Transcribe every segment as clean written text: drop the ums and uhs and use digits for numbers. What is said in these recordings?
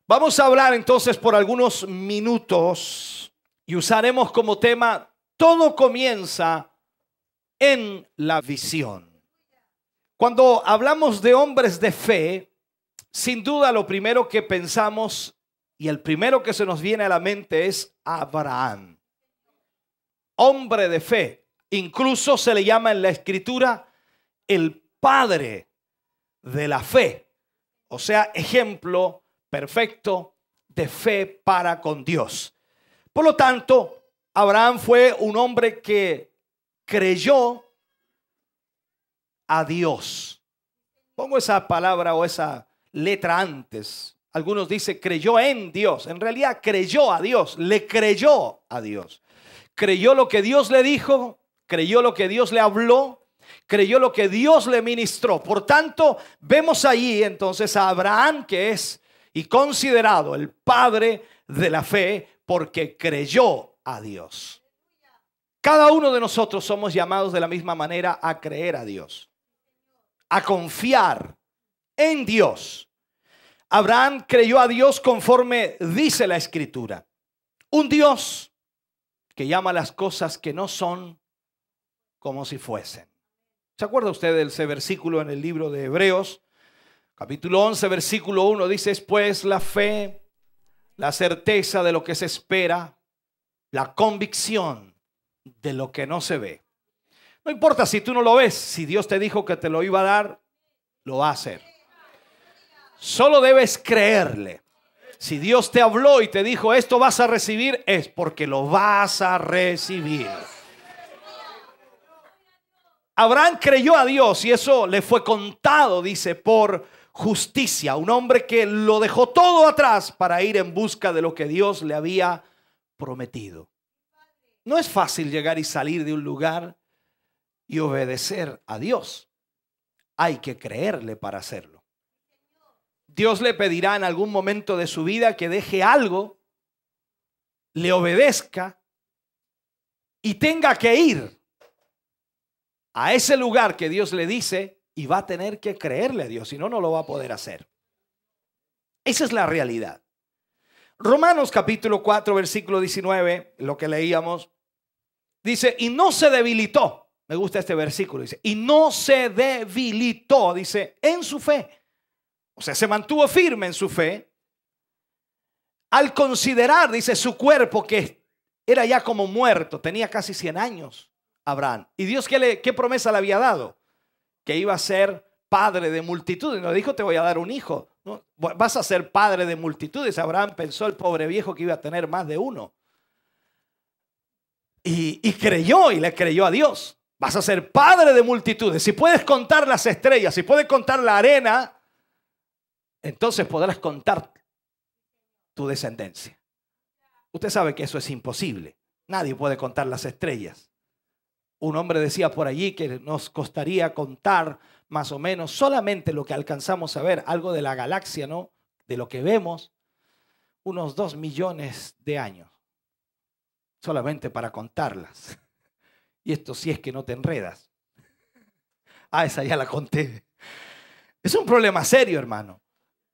Vamos a hablar entonces por algunos minutos y usaremos como tema: todo comienza en la visión. Cuando hablamos de hombres de fe, sin duda lo primero que pensamos y el primero que se nos viene a la mente es Abraham. Hombre de fe. Incluso se le llama en la escritura el padre de la fe. O sea, ejemplo perfecto de fe para con Dios. Por lo tanto, Abraham fue un hombre que creyó a Dios. Pongo esa palabra o esa letra antes. Algunos dicen creyó en Dios. En realidad creyó a Dios, le creyó a Dios. Creyó lo que Dios le dijo, creyó lo que Dios le habló, creyó lo que Dios le ministró. Por tanto, vemos allí entonces a Abraham, que es y considerado el padre de la fe, porque creyó a Dios. Cada uno de nosotros somos llamados de la misma manera a creer a Dios, a confiar en Dios. Abraham creyó a Dios conforme dice la escritura. Un Dios que llama las cosas que no son como si fuesen. ¿Se acuerda usted de ese versículo en el libro de Hebreos? Capítulo 11, versículo 1 dice: pues la fe, la certeza de lo que se espera, la convicción de lo que no se ve. No importa si tú no lo ves, si Dios te dijo que te lo iba a dar, lo va a hacer. Solo debes creerle. Si Dios te habló y te dijo esto vas a recibir, es porque lo vas a recibir. Abraham creyó a Dios y eso le fue contado, dice, por justicia. Un hombre que lo dejó todo atrás para ir en busca de lo que Dios le había prometido. No es fácil llegar y salir de un lugar y obedecer a Dios. Hay que creerle para hacerlo. Dios le pedirá en algún momento de su vida que deje algo, le obedezca y tenga que ir a ese lugar que Dios le dice, y va a tener que creerle a Dios, si no, no lo va a poder hacer. Esa es la realidad. Romanos capítulo 4, versículo 19, lo que leíamos, dice: y no se debilitó. Me gusta este versículo, dice, y no se debilitó, dice, en su fe. O sea, se mantuvo firme en su fe al considerar, dice, su cuerpo que era ya como muerto. Tenía casi 100 años Abraham. ¿Y Dios qué promesa le había dado? Que iba a ser padre de multitudes. No dijo te voy a dar un hijo, ¿no? Vas a ser padre de multitudes. Abraham pensó, el pobre viejo, que iba a tener más de uno. Y creyó y le creyó a Dios. Vas a ser padre de multitudes. Si puedes contar las estrellas, si puedes contar la arena, entonces podrás contar tu descendencia. Usted sabe que eso es imposible. Nadie puede contar las estrellas. Un hombre decía por allí que nos costaría contar más o menos solamente lo que alcanzamos a ver, algo de la galaxia, ¿no? De lo que vemos, unos 2 millones de años. Solamente para contarlas. Y esto sí es que no te enredas. Ah, esa ya la conté. Es un problema serio, hermano.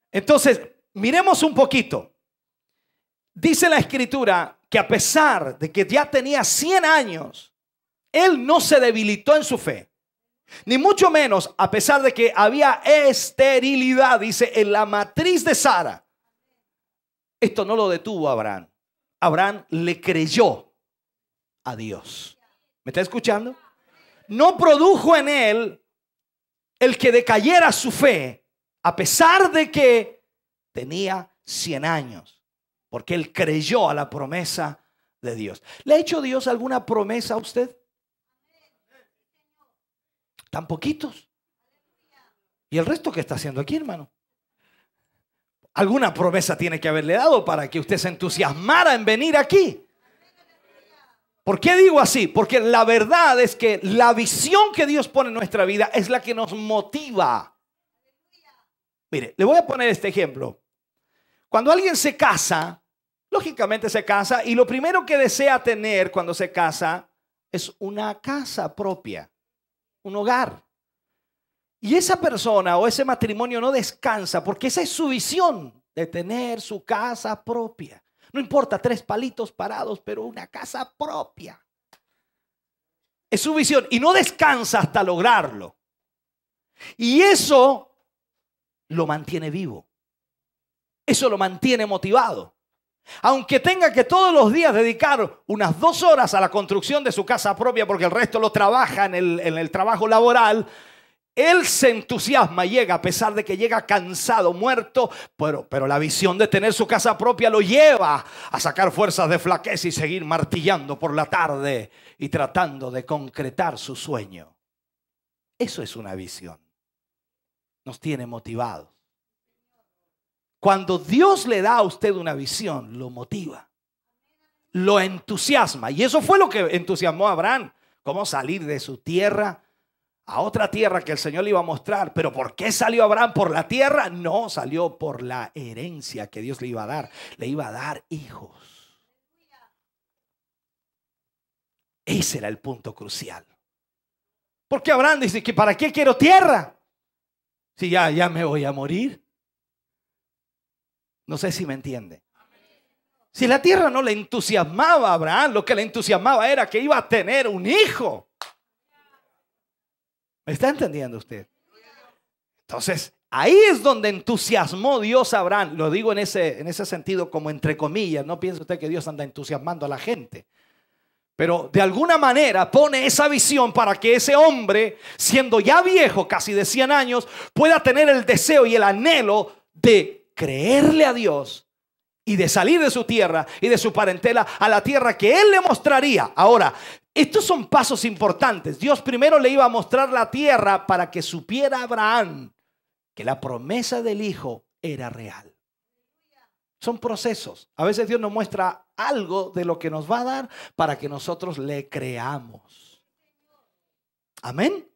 Entonces, miremos un poquito. Dice la escritura que a pesar de que ya tenía 100 años, él no se debilitó en su fe. Ni mucho menos a pesar de que había esterilidad, dice, en la matriz de Sara. Esto no lo detuvo a Abraham. Abraham le creyó a Dios. ¿Me está escuchando? No produjo en él el que decayera su fe, a pesar de que tenía 100 años, porque él creyó a la promesa de Dios. ¿Le ha hecho Dios alguna promesa a usted? Tan poquitos. ¿Y el resto qué está haciendo aquí, hermano? Alguna promesa tiene que haberle dado para que usted se entusiasmara en venir aquí. ¿Por qué digo así? Porque la verdad es que la visión que Dios pone en nuestra vida es la que nos motiva. Mire, le voy a poner este ejemplo. Cuando alguien se casa, lógicamente se casa y lo primero que desea tener cuando se casa es una casa propia, un hogar. Y esa persona o ese matrimonio no descansa porque esa es su visión de tener su casa propia. No importa 3 palitos parados, pero una casa propia. Es su visión y no descansa hasta lograrlo. Y eso lo mantiene vivo. Eso lo mantiene motivado. Aunque tenga que todos los días dedicar unas 2 horas a la construcción de su casa propia, porque el resto lo trabaja en el trabajo laboral, él se entusiasma y llega, a pesar de que llega cansado, muerto, pero la visión de tener su casa propia lo lleva a sacar fuerzas de flaqueza y seguir martillando por la tarde y tratando de concretar su sueño. Eso es una visión. Nos tiene motivados. Cuando Dios le da a usted una visión, lo motiva, lo entusiasma. Y eso fue lo que entusiasmó a Abraham. Cómo salir de su tierra a otra tierra que el Señor le iba a mostrar. ¿Pero por qué salió Abraham por la tierra? No, salió por la herencia que Dios le iba a dar. Le iba a dar hijos. Ese era el punto crucial. Porque Abraham dice que ¿para qué quiero tierra? Si ya me voy a morir. No sé si me entiende. Si la tierra no le entusiasmaba a Abraham, lo que le entusiasmaba era que iba a tener un hijo. ¿Me está entendiendo usted? Entonces, ahí es donde entusiasmó Dios a Abraham. Lo digo en ese sentido como entre comillas. No piense usted que Dios anda entusiasmando a la gente. Pero de alguna manera pone esa visión para que ese hombre, siendo ya viejo, casi de 100 años, pueda tener el deseo y el anhelo de creerle a Dios y de salir de su tierra y de su parentela a la tierra que Él le mostraría. Ahora, estos son pasos importantes. Dios primero le iba a mostrar la tierra para que supiera Abraham que la promesa del hijo era real. Son procesos. A veces Dios nos muestra algo de lo que nos va a dar para que nosotros le creamos. Amén.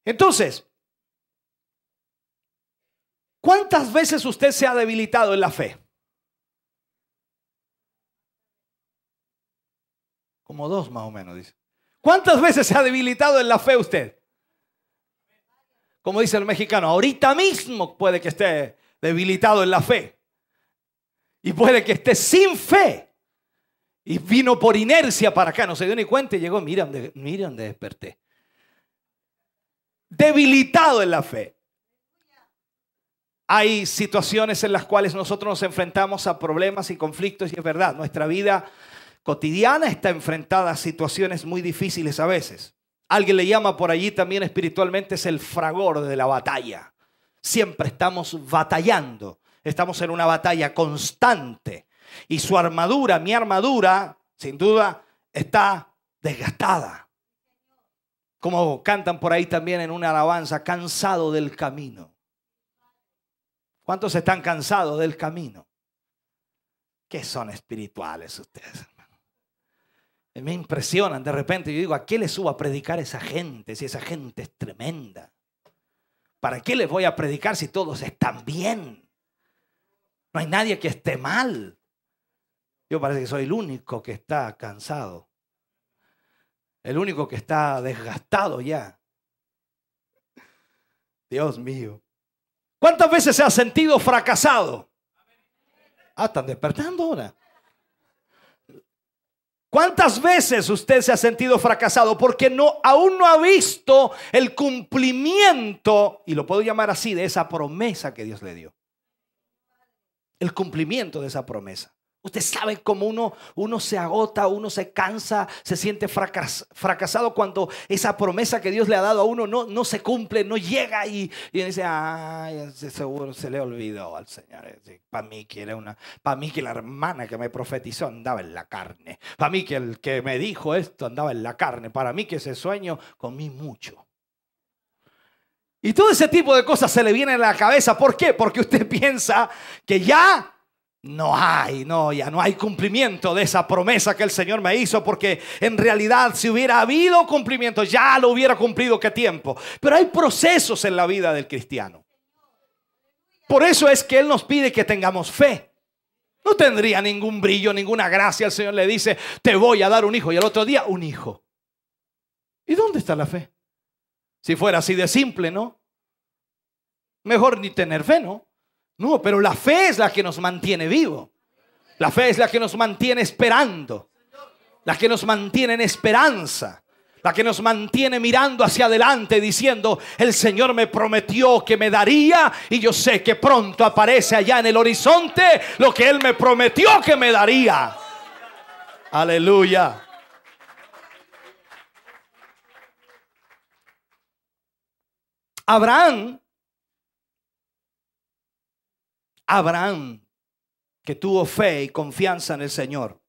Entonces, ¿cuántas veces usted se ha debilitado en la fe? Como 2 más o menos, dice. ¿Cuántas veces se ha debilitado en la fe usted? Como dice el mexicano, ahorita mismo puede que esté debilitado en la fe. Y puede que esté sin fe. Y vino por inercia para acá, no se dio ni cuenta y llegó, mira donde desperté. Debilitado en la fe. Hay situaciones en las cuales nosotros nos enfrentamos a problemas y conflictos y es verdad, nuestra vida cotidiana está enfrentada a situaciones muy difíciles a veces. Alguien le llama por allí también espiritualmente, es el fragor de la batalla. Siempre estamos batallando, estamos en una batalla constante y su armadura, mi armadura, sin duda está desgastada. Como cantan por ahí también en una alabanza, cansado del camino. ¿Cuántos están cansados del camino? ¿Qué son espirituales ustedes, hermano? Me impresionan de repente. Yo digo, ¿a qué les subo a predicar a esa gente si esa gente es tremenda? ¿Para qué les voy a predicar si todos están bien? No hay nadie que esté mal. Yo parece que soy el único que está cansado. El único que está desgastado ya. Dios mío. ¿Cuántas veces se ha sentido fracasado? Están despertando ahora. ¿Cuántas veces usted se ha sentido fracasado? Porque aún no ha visto el cumplimiento, y lo puedo llamar así, de esa promesa que Dios le dio. El cumplimiento de esa promesa. Usted sabe cómo uno se agota, uno se cansa, se siente fracasado cuando esa promesa que Dios le ha dado a uno no se cumple, no llega y dice, seguro se le olvidó al Señor. Para mí que la hermana que me profetizó andaba en la carne. Para mí que el que me dijo esto andaba en la carne. Para mí que ese sueño comí mucho. Y todo ese tipo de cosas se le viene a la cabeza. ¿Por qué? Porque usted piensa que ya ya no hay cumplimiento de esa promesa que el Señor me hizo, porque en realidad si hubiera habido cumplimiento ya lo hubiera cumplido. ¿Qué tiempo? Pero hay procesos en la vida del cristiano. Por eso es que Él nos pide que tengamos fe. No tendría ningún brillo, ninguna gracia. El Señor le dice, te voy a dar un hijo, y al otro día un hijo. ¿Y dónde está la fe? Si fuera así de simple, ¿no? Mejor ni tener fe, ¿no? No, pero la fe es la que nos mantiene vivos. La fe es la que nos mantiene esperando. La que nos mantiene en esperanza. La que nos mantiene mirando hacia adelante diciendo, el Señor me prometió que me daría y yo sé que pronto aparece allá en el horizonte lo que Él me prometió que me daría. Aleluya. Abraham, que tuvo fe y confianza en el Señor,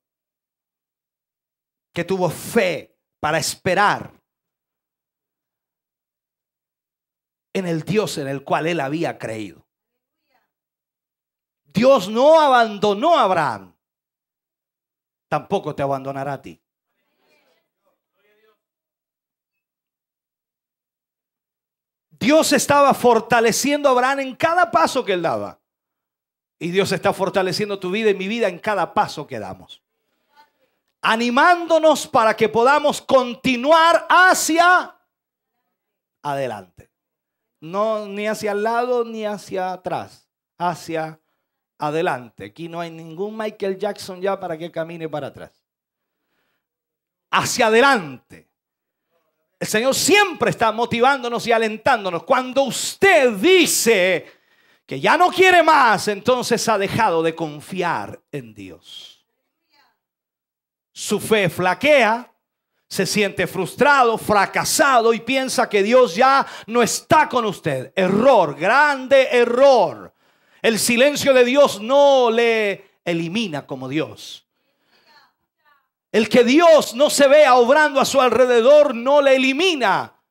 que tuvo fe para esperar en el Dios en el cual él había creído. Dios no abandonó a Abraham, tampoco te abandonará a ti. Dios estaba fortaleciendo a Abraham en cada paso que él daba. Y Dios está fortaleciendo tu vida y mi vida en cada paso que damos. Animándonos para que podamos continuar hacia adelante. No ni hacia el lado ni hacia atrás. Hacia adelante. Aquí no hay ningún Michael Jackson ya para que camine para atrás. Hacia adelante. El Señor siempre está motivándonos y alentándonos. Cuando usted dice que ya no quiere más, entonces ha dejado de confiar en Dios. Su fe flaquea, se siente frustrado, fracasado y piensa que Dios ya no está con usted. Error, grande error. El silencio de Dios no le elimina como Dios. El que Dios no se vea obrando a su alrededor no le elimina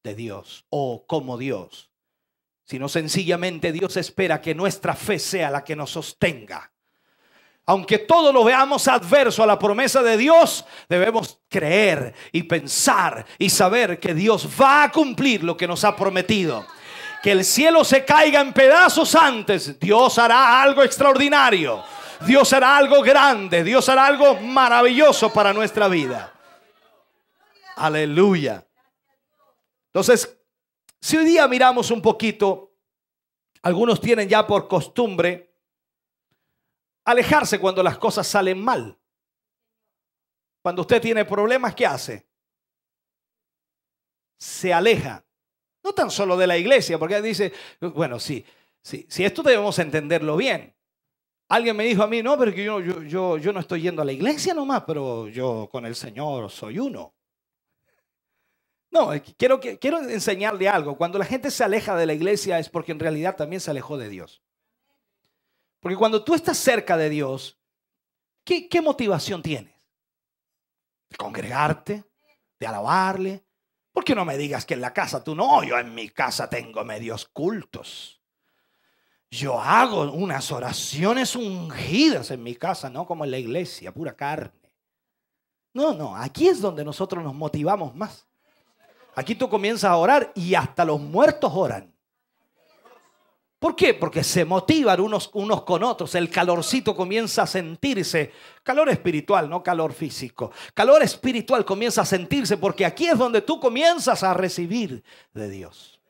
de Dios o como Dios. Sino sencillamente Dios espera que nuestra fe sea la que nos sostenga. Aunque todo lo veamos adverso a la promesa de Dios, debemos creer y pensar y saber que Dios va a cumplir lo que nos ha prometido. Que el cielo se caiga en pedazos antes, Dios hará algo extraordinario. Dios hará algo grande, Dios hará algo maravilloso para nuestra vida. Aleluya. Entonces, si hoy día miramos un poquito, algunos tienen ya por costumbre alejarse cuando las cosas salen mal. Cuando usted tiene problemas, ¿qué hace? Se aleja. No tan solo de la iglesia, porque dice, bueno, sí, esto debemos entenderlo bien. Alguien me dijo a mí, no, pero que yo no estoy yendo a la iglesia nomás, pero yo con el Señor soy uno. No, quiero enseñarle algo. Cuando la gente se aleja de la iglesia es porque en realidad también se alejó de Dios. Porque cuando tú estás cerca de Dios, ¿qué motivación tienes? ¿De congregarte? ¿De alabarle? ¿Por qué no me digas que en la casa tú no? Yo en mi casa tengo medios cultos. Yo hago unas oraciones ungidas en mi casa, no como en la iglesia, pura carne. No, aquí es donde nosotros nos motivamos más. Aquí tú comienzas a orar y hasta los muertos oran. ¿Por qué? Porque se motivan unos con otros. El calorcito comienza a sentirse. Calor espiritual, no calor físico. Calor espiritual comienza a sentirse porque aquí es donde tú comienzas a recibir de Dios.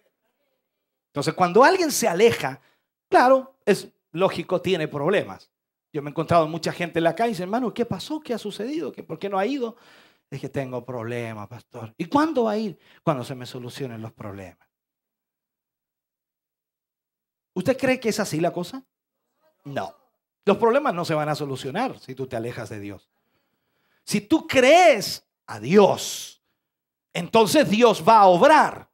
Entonces, cuando alguien se aleja, claro, es lógico, tiene problemas. Yo me he encontrado mucha gente en la calle y dice, hermano, ¿qué pasó? ¿Qué ha sucedido? ¿Por qué no ha ido? Es que tengo problemas, pastor. ¿Y cuándo va a ir? Cuando se me solucionen los problemas. ¿Usted cree que es así la cosa? No. Los problemas no se van a solucionar si tú te alejas de Dios. Si tú crees a Dios, entonces Dios va a obrar.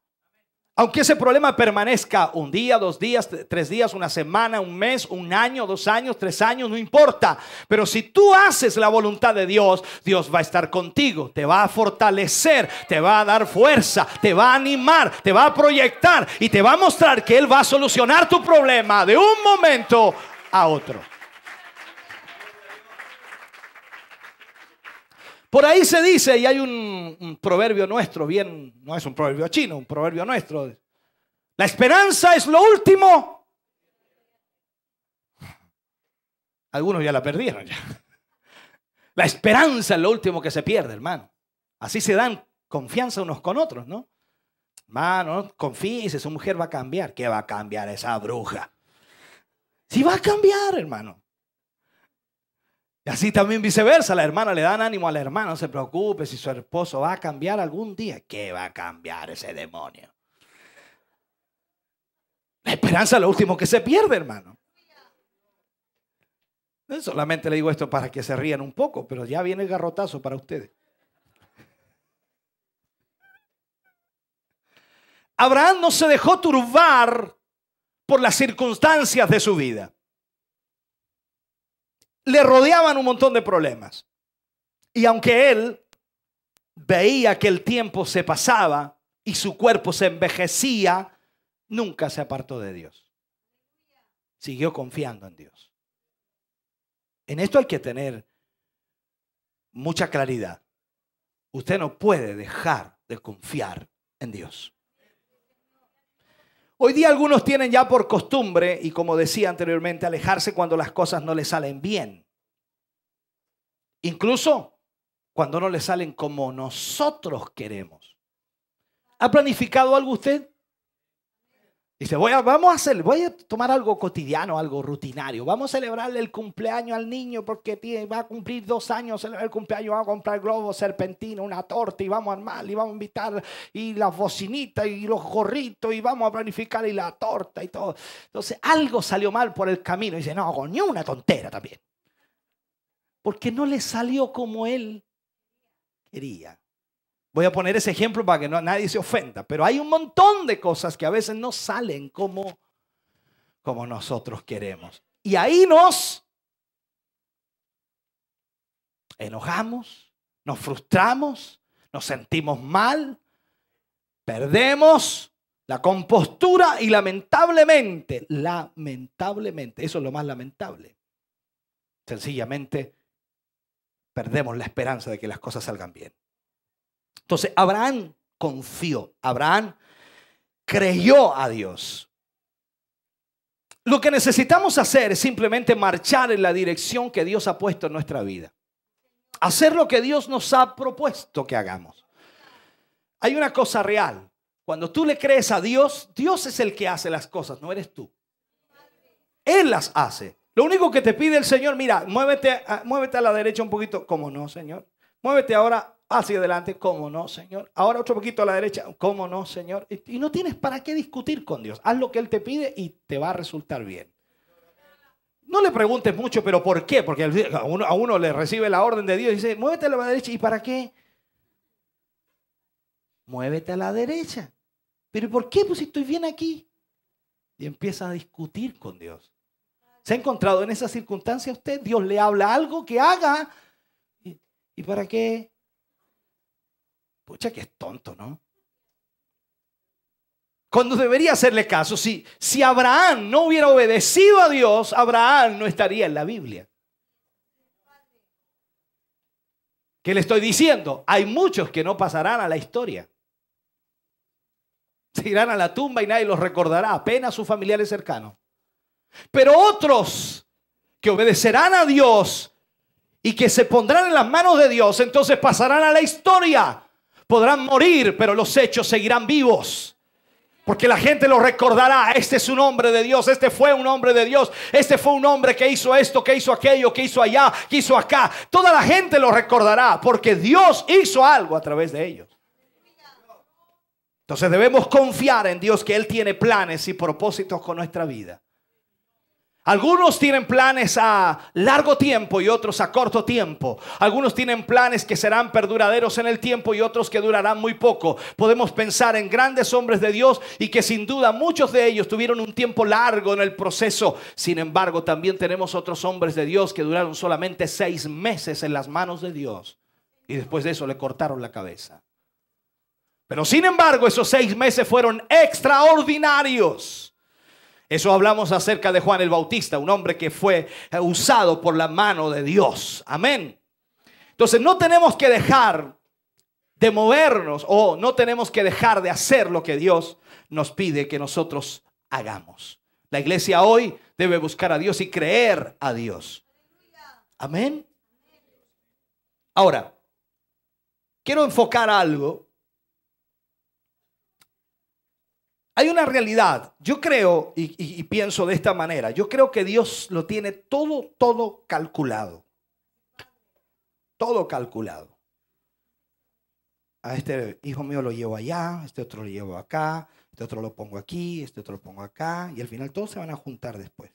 Aunque ese problema permanezca un día, 2 días, 3 días, una semana, un mes, un año, 2 años, 3 años, no importa. Pero si tú haces la voluntad de Dios, Dios va a estar contigo, te va a fortalecer, te va a dar fuerza, te va a animar, te va a proyectar y te va a mostrar que Él va a solucionar tu problema de un momento a otro. Por ahí se dice, y hay un proverbio nuestro, bien, no es un proverbio chino, un proverbio nuestro. La esperanza es lo último. Algunos ya la perdieron ya. La esperanza es lo último que se pierde, hermano. Así se dan confianza unos con otros, ¿no? Hermano, confíese, su mujer va a cambiar. ¿Qué va a cambiar esa bruja? Si va a cambiar, hermano. Y así también viceversa, la hermana le dan ánimo a la hermana, no se preocupe si su esposo va a cambiar algún día. ¿Qué va a cambiar ese demonio? La esperanza es lo último que se pierde, hermano. Solamente le digo esto para que se rían un poco, pero ya viene el garrotazo para ustedes. Abraham no se dejó turbar por las circunstancias de su vida. Le rodeaban un montón de problemas. Y aunque él veía que el tiempo se pasaba y su cuerpo se envejecía, nunca se apartó de Dios. Siguió confiando en Dios. En esto hay que tener mucha claridad. Usted no puede dejar de confiar en Dios. Hoy día algunos tienen ya por costumbre, y como decía anteriormente, alejarse cuando las cosas no les salen bien. Incluso cuando no les salen como nosotros queremos. ¿Ha planificado algo usted? Dice, voy a tomar algo cotidiano, algo rutinario. Vamos a celebrarle el cumpleaños al niño porque va a cumplir 2 años, celebrar el cumpleaños, vamos a comprar globos, serpentina, una torta y vamos a armar y vamos a invitar y las bocinitas y los gorritos y vamos a planificar y la torta y todo. Entonces algo salió mal por el camino y dice, no, coño, una tontera también. Porque no le salió como él quería. Voy a poner ese ejemplo para que nadie se ofenda, pero hay un montón de cosas que a veces no salen como nosotros queremos. Y ahí nos enojamos, nos frustramos, nos sentimos mal, perdemos la compostura y lamentablemente, eso es lo más lamentable. Sencillamente perdemos la esperanza de que las cosas salgan bien. Entonces Abraham confió, Abraham creyó a Dios. Lo que necesitamos hacer es simplemente marchar en la dirección que Dios ha puesto en nuestra vida. Hacer lo que Dios nos ha propuesto que hagamos. Hay una cosa real. Cuando tú le crees a Dios, Dios es el que hace las cosas, no eres tú. Él las hace. Lo único que te pide el Señor, mira, muévete a la derecha un poquito. ¿Cómo no, Señor? Muévete ahora hacia adelante. ¿Cómo no, Señor? Ahora otro poquito a la derecha. ¿Cómo no, Señor? Y no tienes para qué discutir con Dios. Haz lo que Él te pide y te va a resultar bien. No le preguntes mucho, pero ¿por qué? Porque a uno le recibe la orden de Dios y dice, muévete a la derecha. ¿Y para qué? Muévete a la derecha. ¿Pero por qué? Pues si estoy bien aquí. Y empieza a discutir con Dios. ¿Se ha encontrado en esa circunstancia usted? Dios le habla algo que haga. ¿Y para qué? Pucha, que es tonto, ¿no? Cuando debería hacerle caso. Si Abraham no hubiera obedecido a Dios, Abraham no estaría en la Biblia. ¿Qué le estoy diciendo? Hay muchos que no pasarán a la historia. Se irán a la tumba y nadie los recordará, apenas sus familiares cercanos. Pero otros que obedecerán a Dios y que se pondrán en las manos de Dios, entonces pasarán a la historia. Podrán morir, pero los hechos seguirán vivos. Porque la gente lo recordará. Este es un hombre de Dios. Este fue un hombre de Dios. Este fue un hombre que hizo esto, que hizo aquello, que hizo allá, que hizo acá. Toda la gente lo recordará porque Dios hizo algo a través de ellos. Entonces debemos confiar en Dios que Él tiene planes y propósitos con nuestra vida. Algunos tienen planes a largo tiempo y otros a corto tiempo. Algunos tienen planes que serán perduraderos en el tiempo y otros que durarán muy poco. Podemos pensar en grandes hombres de Dios y que sin duda muchos de ellos tuvieron un tiempo largo en el proceso. Sin embargo, también tenemos otros hombres de Dios que duraron solamente 6 meses en las manos de Dios. Y después de eso le cortaron la cabeza. Pero sin embargo, esos 6 meses fueron extraordinarios. Eso hablamos acerca de Juan el Bautista, un hombre que fue usado por la mano de Dios. Amén. Entonces no tenemos que dejar de movernos o no tenemos que dejar de hacer lo que Dios nos pide que nosotros hagamos. La iglesia hoy debe buscar a Dios y creer a Dios. Amén. Ahora, quiero enfocar algo. Hay una realidad. Yo creo y pienso de esta manera. Yo creo que Dios lo tiene todo calculado. Todo calculado. A este hijo mío lo llevo allá, a este otro lo llevo acá, este otro lo pongo aquí, este otro lo pongo acá. Y al final todos se van a juntar después.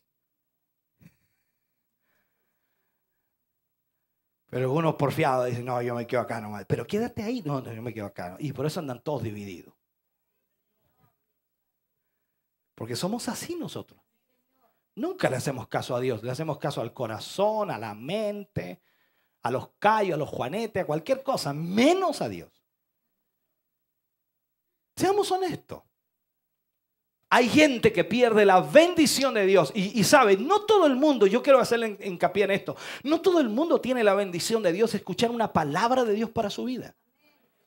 Pero algunos porfiados dicen, no, yo me quedo acá nomás. Pero quédate ahí. No, yo me quedo acá. Y por eso andan todos divididos. Porque somos así nosotros. Nunca le hacemos caso a Dios. Le hacemos caso al corazón, a la mente, a los callos, a los juanetes, a cualquier cosa, menos a Dios. Seamos honestos. Hay gente que pierde la bendición de Dios. Y sabe, no todo el mundo, yo quiero hacerle hincapié en esto, no todo el mundo tiene la bendición de Dios, escuchar una palabra de Dios para su vida.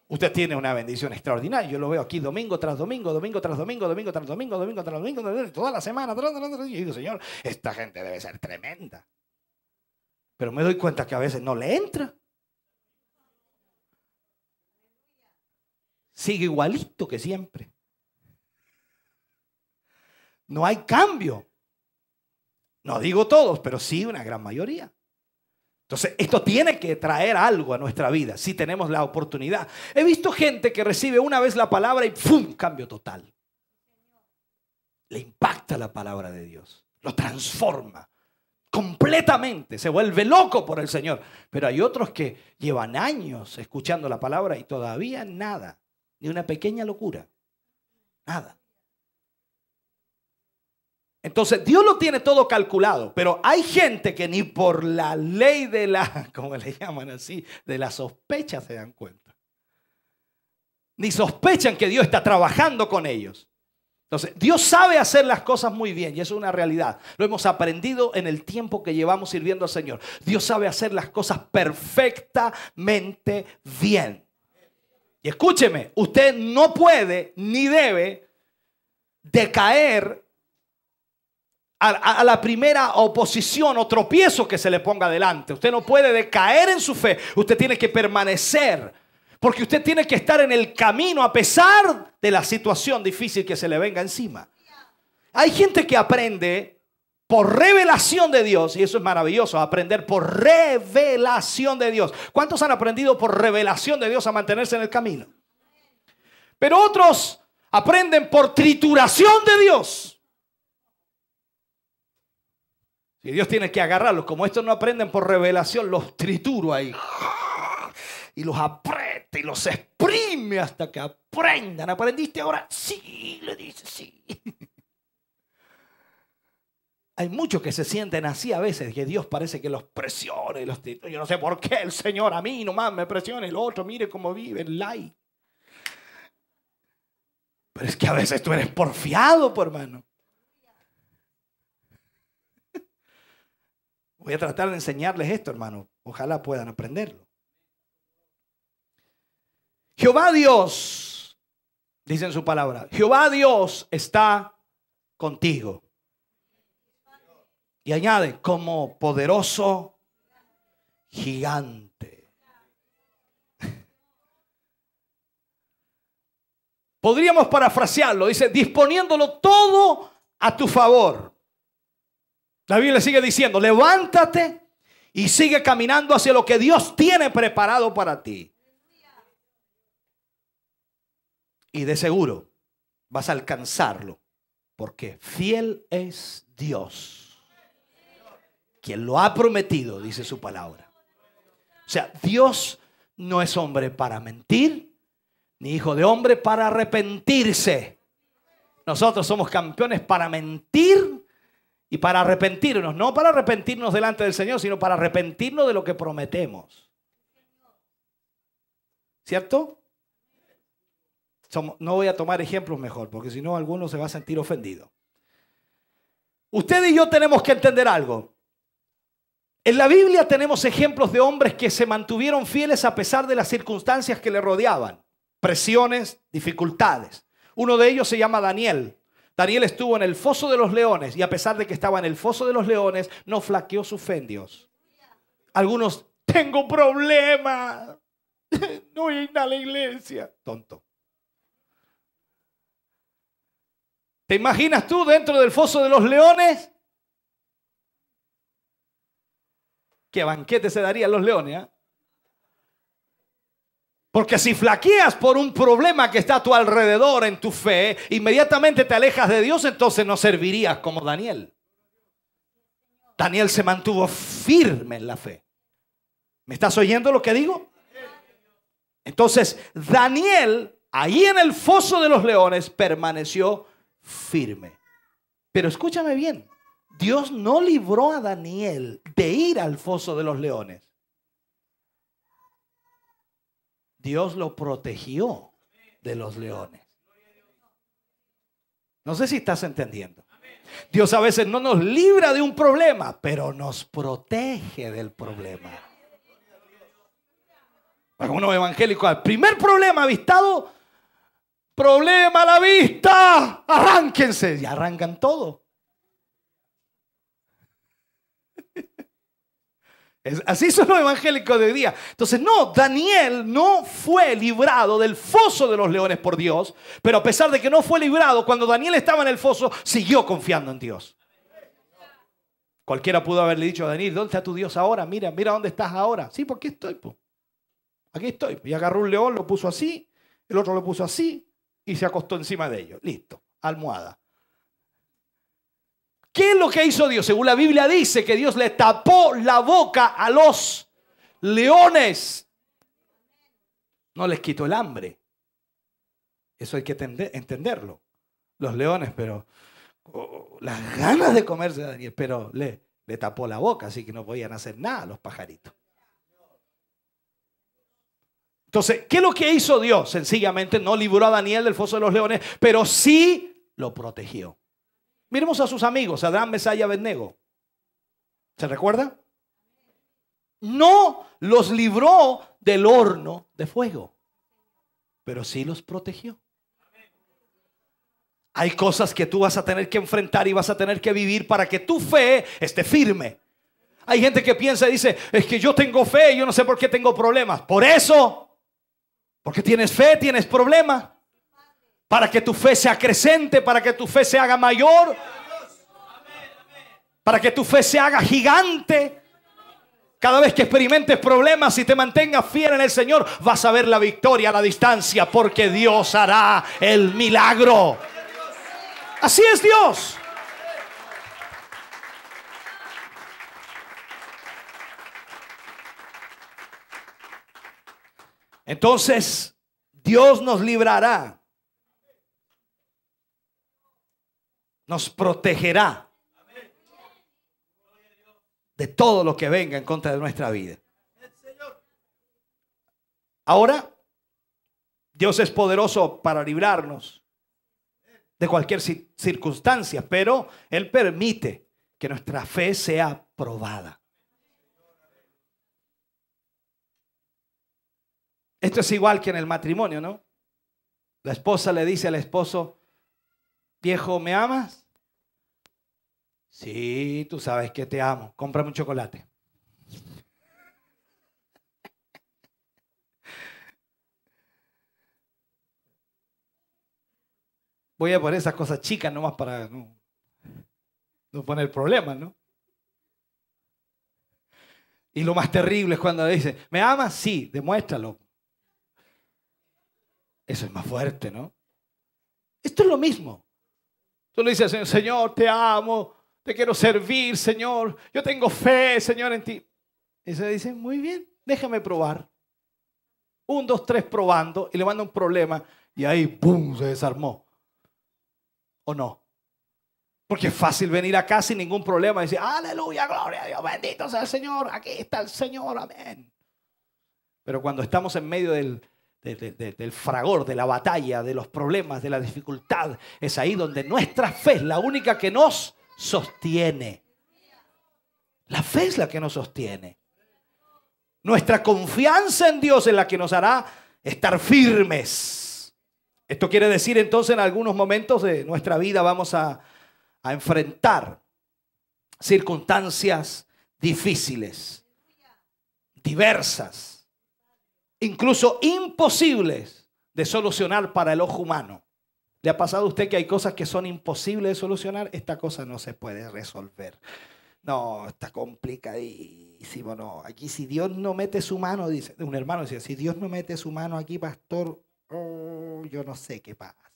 Usted tiene una bendición extraordinaria. Yo lo veo aquí domingo tras domingo, domingo tras domingo, domingo tras domingo, domingo tras domingo, toda la semana. Y digo, Señor, esta gente debe ser tremenda. Pero me doy cuenta que a veces no le entra. Sigue igualito que siempre. No hay cambio. No digo todos, pero sí una gran mayoría. Entonces, esto tiene que traer algo a nuestra vida si tenemos la oportunidad. He visto gente que recibe una vez la palabra y ¡pum! Cambio total. Le impacta la palabra de Dios. Lo transforma completamente. Se vuelve loco por el Señor. Pero hay otros que llevan años escuchando la palabra y todavía nada. Ni una pequeña locura. Nada. Entonces, Dios lo tiene todo calculado, pero hay gente que ni por la ley de la, como le llaman así, de la sospecha se dan cuenta. Ni sospechan que Dios está trabajando con ellos. Entonces, Dios sabe hacer las cosas muy bien y eso es una realidad. Lo hemos aprendido en el tiempo que llevamos sirviendo al Señor. Dios sabe hacer las cosas perfectamente bien. Y escúcheme, usted no puede ni debe decaer a la primera oposición o tropiezo que se le ponga delante. Usted no puede decaer en su fe. Usted tiene que permanecer. Porque usted tiene que estar en el camino a pesar de la situación difícil que se le venga encima. Hay gente que aprende por revelación de Dios. Y eso es maravilloso, aprender por revelación de Dios. ¿Cuántos han aprendido por revelación de Dios a mantenerse en el camino? Pero otros aprenden por trituración de Dios. Y Dios tiene que agarrarlos. Como estos no aprenden por revelación, los trituro ahí. Y los aprieta y los exprime hasta que aprendan. ¿Aprendiste ahora? Sí, le dice sí. Hay muchos que se sienten así a veces, que Dios parece que los presiona y los tritura. Yo no sé por qué el Señor a mí nomás me presiona, el otro mire cómo vive, el like. Pero es que a veces tú eres porfiado, por hermano. Voy a tratar de enseñarles esto, hermano. Ojalá puedan aprenderlo. Jehová Dios, dice en su palabra, Jehová Dios está contigo. Y añade, como poderoso gigante. Podríamos parafrasearlo, dice, disponiéndolo todo a tu favor. La Biblia sigue diciendo, levántate y sigue caminando hacia lo que Dios tiene preparado para ti. Y de seguro vas a alcanzarlo, porque fiel es Dios, quien lo ha prometido, dice su palabra. O sea, Dios no es hombre para mentir, ni hijo de hombre para arrepentirse. Nosotros somos campeones para mentir y para arrepentirnos, no para arrepentirnos delante del Señor, sino para arrepentirnos de lo que prometemos. ¿Cierto? No voy a tomar ejemplos mejor, porque si no alguno se va a sentir ofendido. Usted y yo tenemos que entender algo. En la Biblia tenemos ejemplos de hombres que se mantuvieron fieles a pesar de las circunstancias que le rodeaban. Presiones, dificultades. Uno de ellos se llama Daniel. Daniel estuvo en el foso de los leones y a pesar de que estaba en el foso de los leones, no flaqueó su fe en Dios. Algunos, tengo problemas, no voy a ir a la iglesia. Tonto. ¿Te imaginas tú dentro del foso de los leones? ¿Qué banquete se darían los leones? ¿Eh? Porque si flaqueas por un problema que está a tu alrededor en tu fe, inmediatamente te alejas de Dios, entonces no servirías como Daniel. Daniel se mantuvo firme en la fe. ¿Me estás oyendo lo que digo? Entonces, Daniel, ahí en el foso de los leones, permaneció firme. Pero escúchame bien, Dios no libró a Daniel de ir al foso de los leones. Dios lo protegió de los leones. No sé si estás entendiendo. Dios a veces no nos libra de un problema, pero nos protege del problema. Algunos evangélicos, al primer problema avistado, problema a la vista, arránquense. Y arrancan todo. Así son los evangélicos de hoy día. Entonces no, Daniel no fue librado del foso de los leones por Dios, pero a pesar de que no fue librado, cuando Daniel estaba en el foso, siguió confiando en Dios. Cualquiera pudo haberle dicho a Daniel, ¿dónde está tu Dios ahora? Mira dónde estás ahora. Sí, pues aquí estoy. Pues. Aquí estoy. Y agarró un león, lo puso así, el otro lo puso así y se acostó encima de ellos. Listo, almohada. ¿Qué es lo que hizo Dios? Según la Biblia dice que Dios le tapó la boca a los leones. No les quitó el hambre. Eso hay que entenderlo. Los leones, pero las ganas de comerse a Daniel, pero le tapó la boca, así que no podían hacer nada los pajaritos. Entonces, ¿qué es lo que hizo Dios? Sencillamente no libró a Daniel del foso de los leones, pero sí lo protegió. Miremos a sus amigos, Sadrach, Mesach y Abednego. ¿Se recuerda? No los libró del horno de fuego, pero sí los protegió. Hay cosas que tú vas a tener que enfrentar y vas a tener que vivir para que tu fe esté firme. Hay gente que piensa y dice, es que yo tengo fe y yo no sé por qué tengo problemas. Por eso, porque tienes fe, tienes problemas. Para que tu fe se acrecente, para que tu fe se haga mayor, para que tu fe se haga gigante. Cada vez que experimentes problemas y te mantengas fiel en el Señor, vas a ver la victoria a la distancia, porque Dios hará el milagro. Así es Dios. Entonces, Dios nos librará. Nos protegerá de todo lo que venga en contra de nuestra vida. Ahora, Dios es poderoso para librarnos de cualquier circunstancia, pero Él permite que nuestra fe sea probada. Esto es igual que en el matrimonio, ¿no? La esposa le dice al esposo, viejo, ¿me amas? Sí, tú sabes que te amo. Cómprame un chocolate. Voy a poner esas cosas chicas nomás para no poner problemas, ¿no? Y lo más terrible es cuando dice, ¿me amas? Sí, demuéstralo. Eso es más fuerte, ¿no? Esto es lo mismo. Tú le dices, Señor, te amo, te quiero servir, Señor. Yo tengo fe, Señor, en ti. Y se dice, muy bien, déjame probar. 1, 2, 3 probando y le manda un problema y ahí, ¡pum!, se desarmó. ¿O no? Porque es fácil venir acá sin ningún problema y decir, aleluya, gloria a Dios, bendito sea el Señor, aquí está el Señor, amén. Pero cuando estamos en medio del fragor, de la batalla, de los problemas, de la dificultad, es ahí donde nuestra fe es la única que nos sostiene. La fe es la que nos sostiene. Nuestra confianza en Dios es la que nos hará estar firmes. Esto quiere decir entonces en algunos momentos de nuestra vida vamos a enfrentar circunstancias difíciles, diversas, incluso imposibles de solucionar para el ojo humano. ¿Le ha pasado a usted que hay cosas que son imposibles de solucionar? Esta cosa no se puede resolver. No, está complicadísimo. No, aquí si Dios no mete su mano, dice un hermano, decía, si Dios no mete su mano aquí, pastor, yo no sé qué pasa.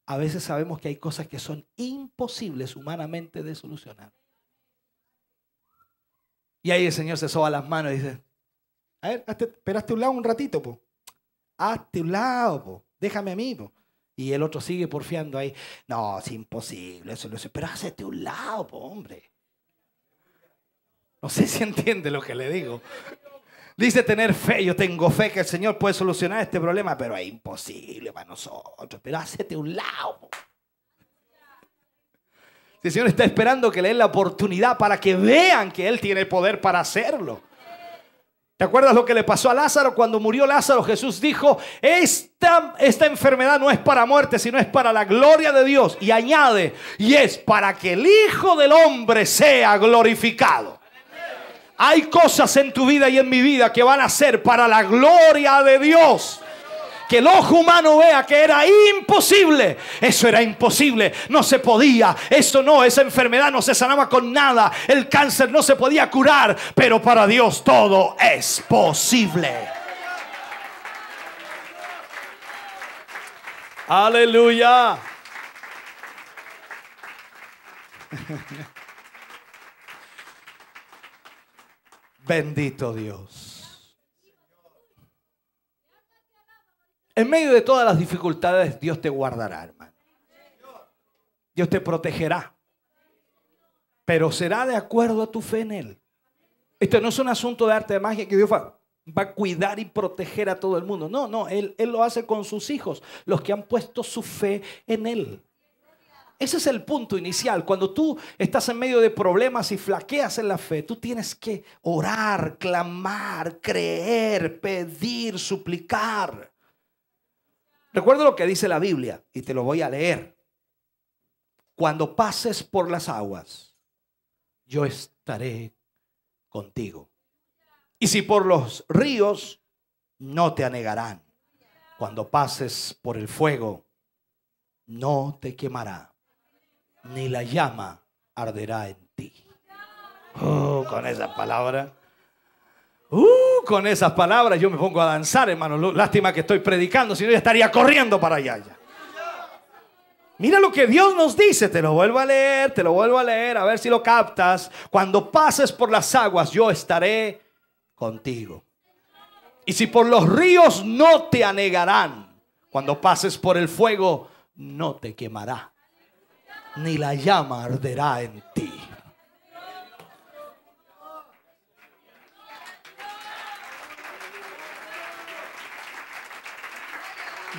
A veces sabemos que hay cosas que son imposibles humanamente de solucionar. Y ahí el Señor se soba las manos y dice, a ver, esperaste un lado un ratito, po. Hazte un lado, po. Déjame a mí, po. Y el otro sigue porfiando ahí. No, es imposible, eso lo sé. Pero hazte un lado, po, hombre. No sé si entiende lo que le digo. Dice tener fe. Yo tengo fe que el Señor puede solucionar este problema, pero es imposible para nosotros. Pero hazte un lado, po. El Señor está esperando que le den la oportunidad para que vean que Él tiene el poder para hacerlo. ¿Te acuerdas lo que le pasó a Lázaro? Cuando murió Lázaro, Jesús dijo, esta enfermedad no es para muerte, sino es para la gloria de Dios. Y añade, y es para que el Hijo del Hombre sea glorificado. Hay cosas en tu vida y en mi vida que van a ser para la gloria de Dios. Que el ojo humano vea que era imposible. Eso era imposible, no se podía. Eso no, esa enfermedad no se sanaba con nada. El cáncer no se podía curar. Pero para Dios todo es posible. Aleluya. Bendito Dios. En medio de todas las dificultades, Dios te guardará, hermano. Dios te protegerá. Pero será de acuerdo a tu fe en Él. Esto no es un asunto de arte de magia que Dios va a cuidar y proteger a todo el mundo. No, no, Él lo hace con sus hijos, los que han puesto su fe en Él. Ese es el punto inicial. Cuando tú estás en medio de problemas y flaqueas en la fe, tú tienes que orar, clamar, creer, pedir, suplicar. Recuerda lo que dice la Biblia y te lo voy a leer. Cuando pases por las aguas, yo estaré contigo. Y si por los ríos, no te anegarán. Cuando pases por el fuego, no te quemará, ni la llama arderá en ti. Con esa palabra. Con esas palabras yo me pongo a danzar, hermano. Lástima que estoy predicando, si no ya estaría corriendo para allá ya. Mira lo que Dios nos dice. Te lo vuelvo a leer, a ver si lo captas. Cuando pases por las aguas, yo estaré contigo. Y si por los ríos, no te anegarán. Cuando pases por el fuego, no te quemará, ni la llama arderá en ti.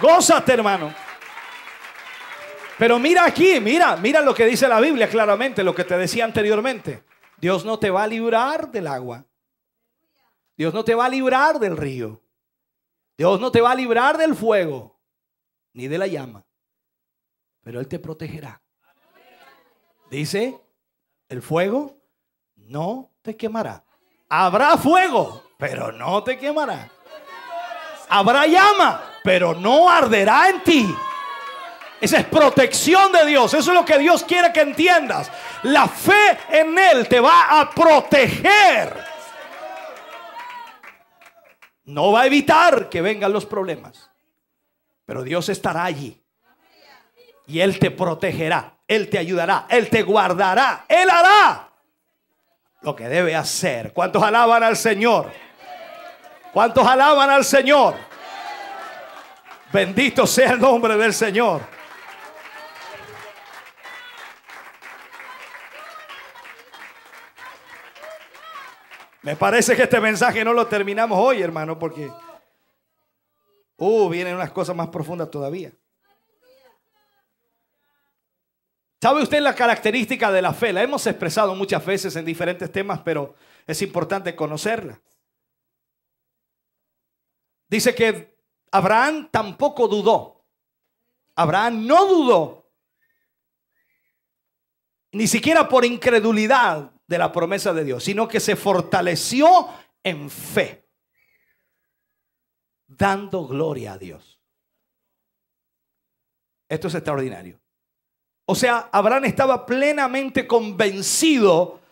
Gózate, hermano. Pero mira aquí, mira lo que dice la Biblia claramente, lo que te decía anteriormente. Dios no te va a librar del agua. Dios no te va a librar del río. Dios no te va a librar del fuego, ni de la llama. Pero Él te protegerá. Dice, el fuego no te quemará. Habrá fuego, pero no te quemará. Habrá llama, pero no arderá en ti. Esa es protección de Dios. Eso es lo que Dios quiere que entiendas. La fe en Él te va a proteger. No va a evitar que vengan los problemas, pero Dios estará allí. Y Él te protegerá, Él te ayudará, Él te guardará. Él hará lo que debe hacer. ¿Cuántos alaban al Señor? ¿Cuántos alaban al Señor? Bendito sea el nombre del Señor. Me parece que este mensaje no lo terminamos hoy, hermano, porque vienen unas cosas más profundas todavía. ¿Sabe usted la característica de la fe? La hemos expresado muchas veces en diferentes temas, pero es importante conocerla. Dice que Abraham tampoco dudó. Abraham no dudó, ni siquiera por incredulidad de la promesa de Dios, sino que se fortaleció en fe, dando gloria a Dios. Esto es extraordinario. O sea, Abraham estaba plenamente convencido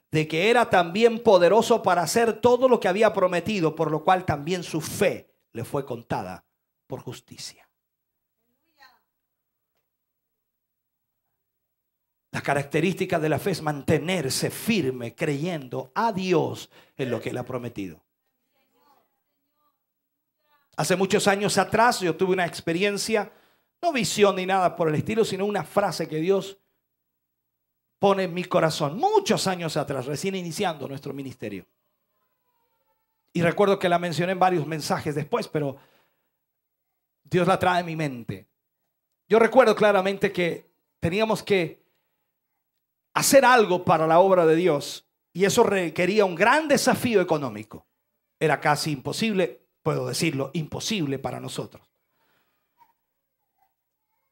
de que era también poderoso para hacer todo lo que había prometido, por lo cual también su fe le fue contada por justicia. La característica de la fe es mantenerse firme creyendo a Dios en lo que Él ha prometido. Hace muchos años atrás yo tuve una experiencia, no visión ni nada por el estilo, sino una frase que Dios pone en mi corazón. Muchos años atrás, recién iniciando nuestro ministerio. Y recuerdo que la mencioné en varios mensajes después, pero Dios la trae en mi mente. Yo recuerdo claramente que teníamos que hacer algo para la obra de Dios y eso requería un gran desafío económico. Era casi imposible, puedo decirlo, imposible para nosotros.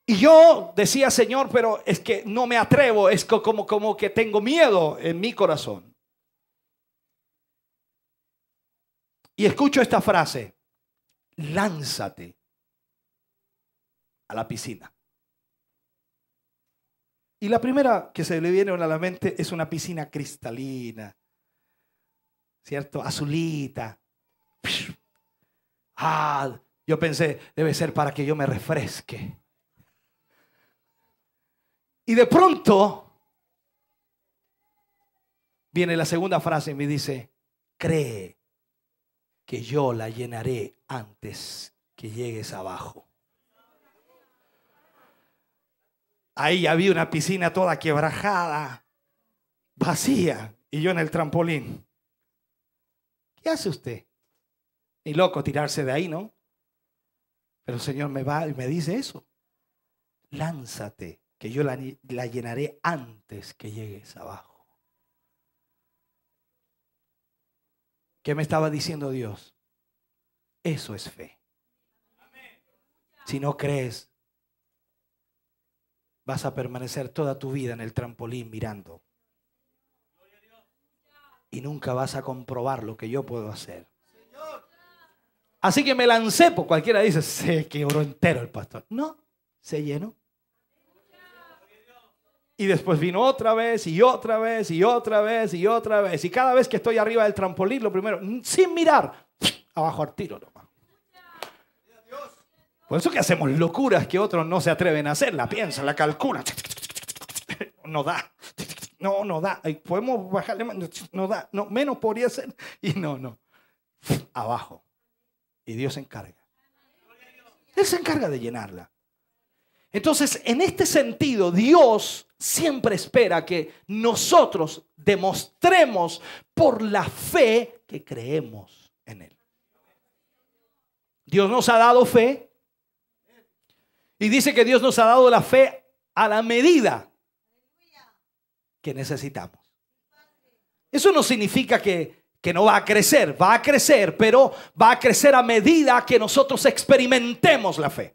Y yo decía, Señor, pero es que no me atrevo, es como que tengo miedo en mi corazón. Y escucho esta frase: lánzate a la piscina. Y la primera que se le viene a la mente es una piscina cristalina, ¿cierto? Azulita. Yo pensé, debe ser para que yo me refresque. Y de pronto viene la segunda frase y me dice: cree que yo la llenaré antes que llegues abajo. Ahí había una piscina toda quebrajada, vacía, y yo en el trampolín. ¿Qué hace usted? Ni loco tirarse de ahí, ¿no? Pero el Señor me va y me dice eso: lánzate, que yo la llenaré antes que llegues abajo. ¿Qué me estaba diciendo Dios? Eso es fe. Si no crees, vas a permanecer toda tu vida en el trampolín mirando. Y nunca vas a comprobar lo que yo puedo hacer. Así que me lancé, pues cualquiera dice, se quebró entero el pastor. No, se llenó. Y después vino otra vez y otra vez y otra vez y otra vez. Y cada vez que estoy arriba del trampolín, lo primero, sin mirar, abajo al tiro nomás. Por eso que hacemos locuras que otros no se atreven a hacer. La piensan, la calculan. No da. No da. Podemos bajarle más. No da. No, menos podría ser. Y no. Abajo. Y Dios se encarga. Él se encarga de llenarla. Entonces, en este sentido, Dios siempre espera que nosotros demostremos por la fe que creemos en Él. Dios nos ha dado fe. Y dice que Dios nos ha dado la fe a la medida que necesitamos. Eso no significa que no va a crecer. Va a crecer, pero va a crecer a medida que nosotros experimentemos la fe.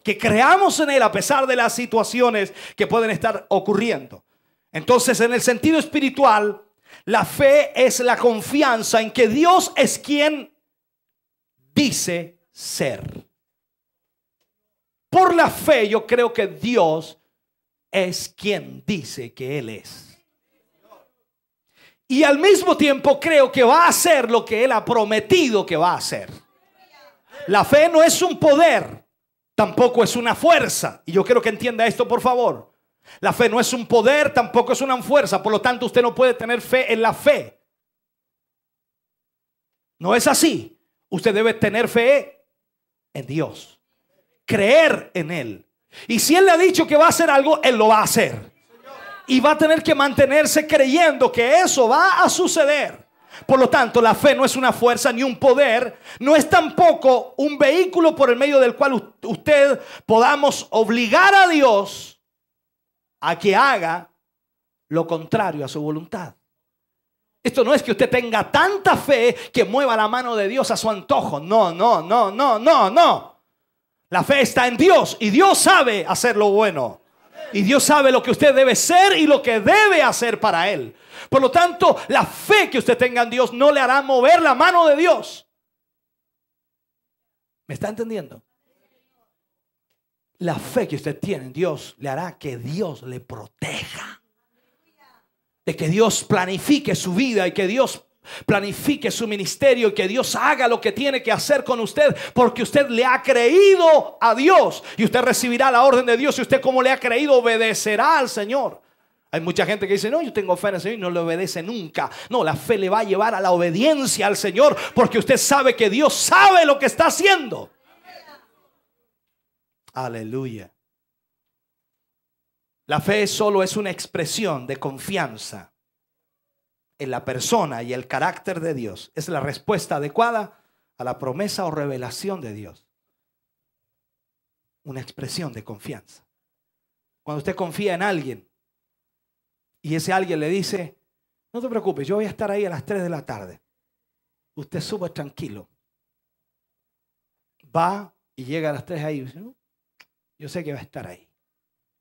Que creamos en Él a pesar de las situaciones que pueden estar ocurriendo. Entonces, en el sentido espiritual, la fe es la confianza en que Dios es quien dice ser. Por la fe yo creo que Dios es quien dice que Él es. Y al mismo tiempo creo que va a hacer lo que Él ha prometido que va a hacer. La fe no es un poder, tampoco es una fuerza. Y yo quiero que entienda esto, por favor. La fe no es un poder, tampoco es una fuerza. Por lo tanto, usted no puede tener fe en la fe. No es así. Usted debe tener fe en Dios. Creer en Él. Y si Él le ha dicho que va a hacer algo, Él lo va a hacer. Y va a tener que mantenerse creyendo que eso va a suceder. Por lo tanto, la fe no es una fuerza ni un poder. No es tampoco un vehículo por el medio del cual usted podamos obligar a Dios a que haga lo contrario a su voluntad. Esto no es que usted tenga tanta fe que mueva la mano de Dios a su antojo. No. La fe está en Dios y Dios sabe hacer lo bueno. Y Dios sabe lo que usted debe ser y lo que debe hacer para Él. Por lo tanto, la fe que usted tenga en Dios no le hará mover la mano de Dios. ¿Me está entendiendo? La fe que usted tiene en Dios le hará que Dios le proteja. De que Dios planifique su vida y que Dios planifique su ministerio y que Dios haga lo que tiene que hacer con usted, porque usted le ha creído a Dios y usted recibirá la orden de Dios. Y usted, como le ha creído, obedecerá al Señor. Hay mucha gente que dice: no, yo tengo fe en el Señor, y no le obedece nunca. No, la fe le va a llevar a la obediencia al Señor, porque usted sabe que Dios sabe lo que está haciendo. Aleluya. La fe solo es una expresión de confianza en la persona y el carácter de Dios. Es la respuesta adecuada a la promesa o revelación de Dios. Una expresión de confianza. Cuando usted confía en alguien y ese alguien le dice: no te preocupes, yo voy a estar ahí a las 3 de la tarde. Usted sube tranquilo. Va y llega a las 3 ahí y dice: no, yo sé que va a estar ahí.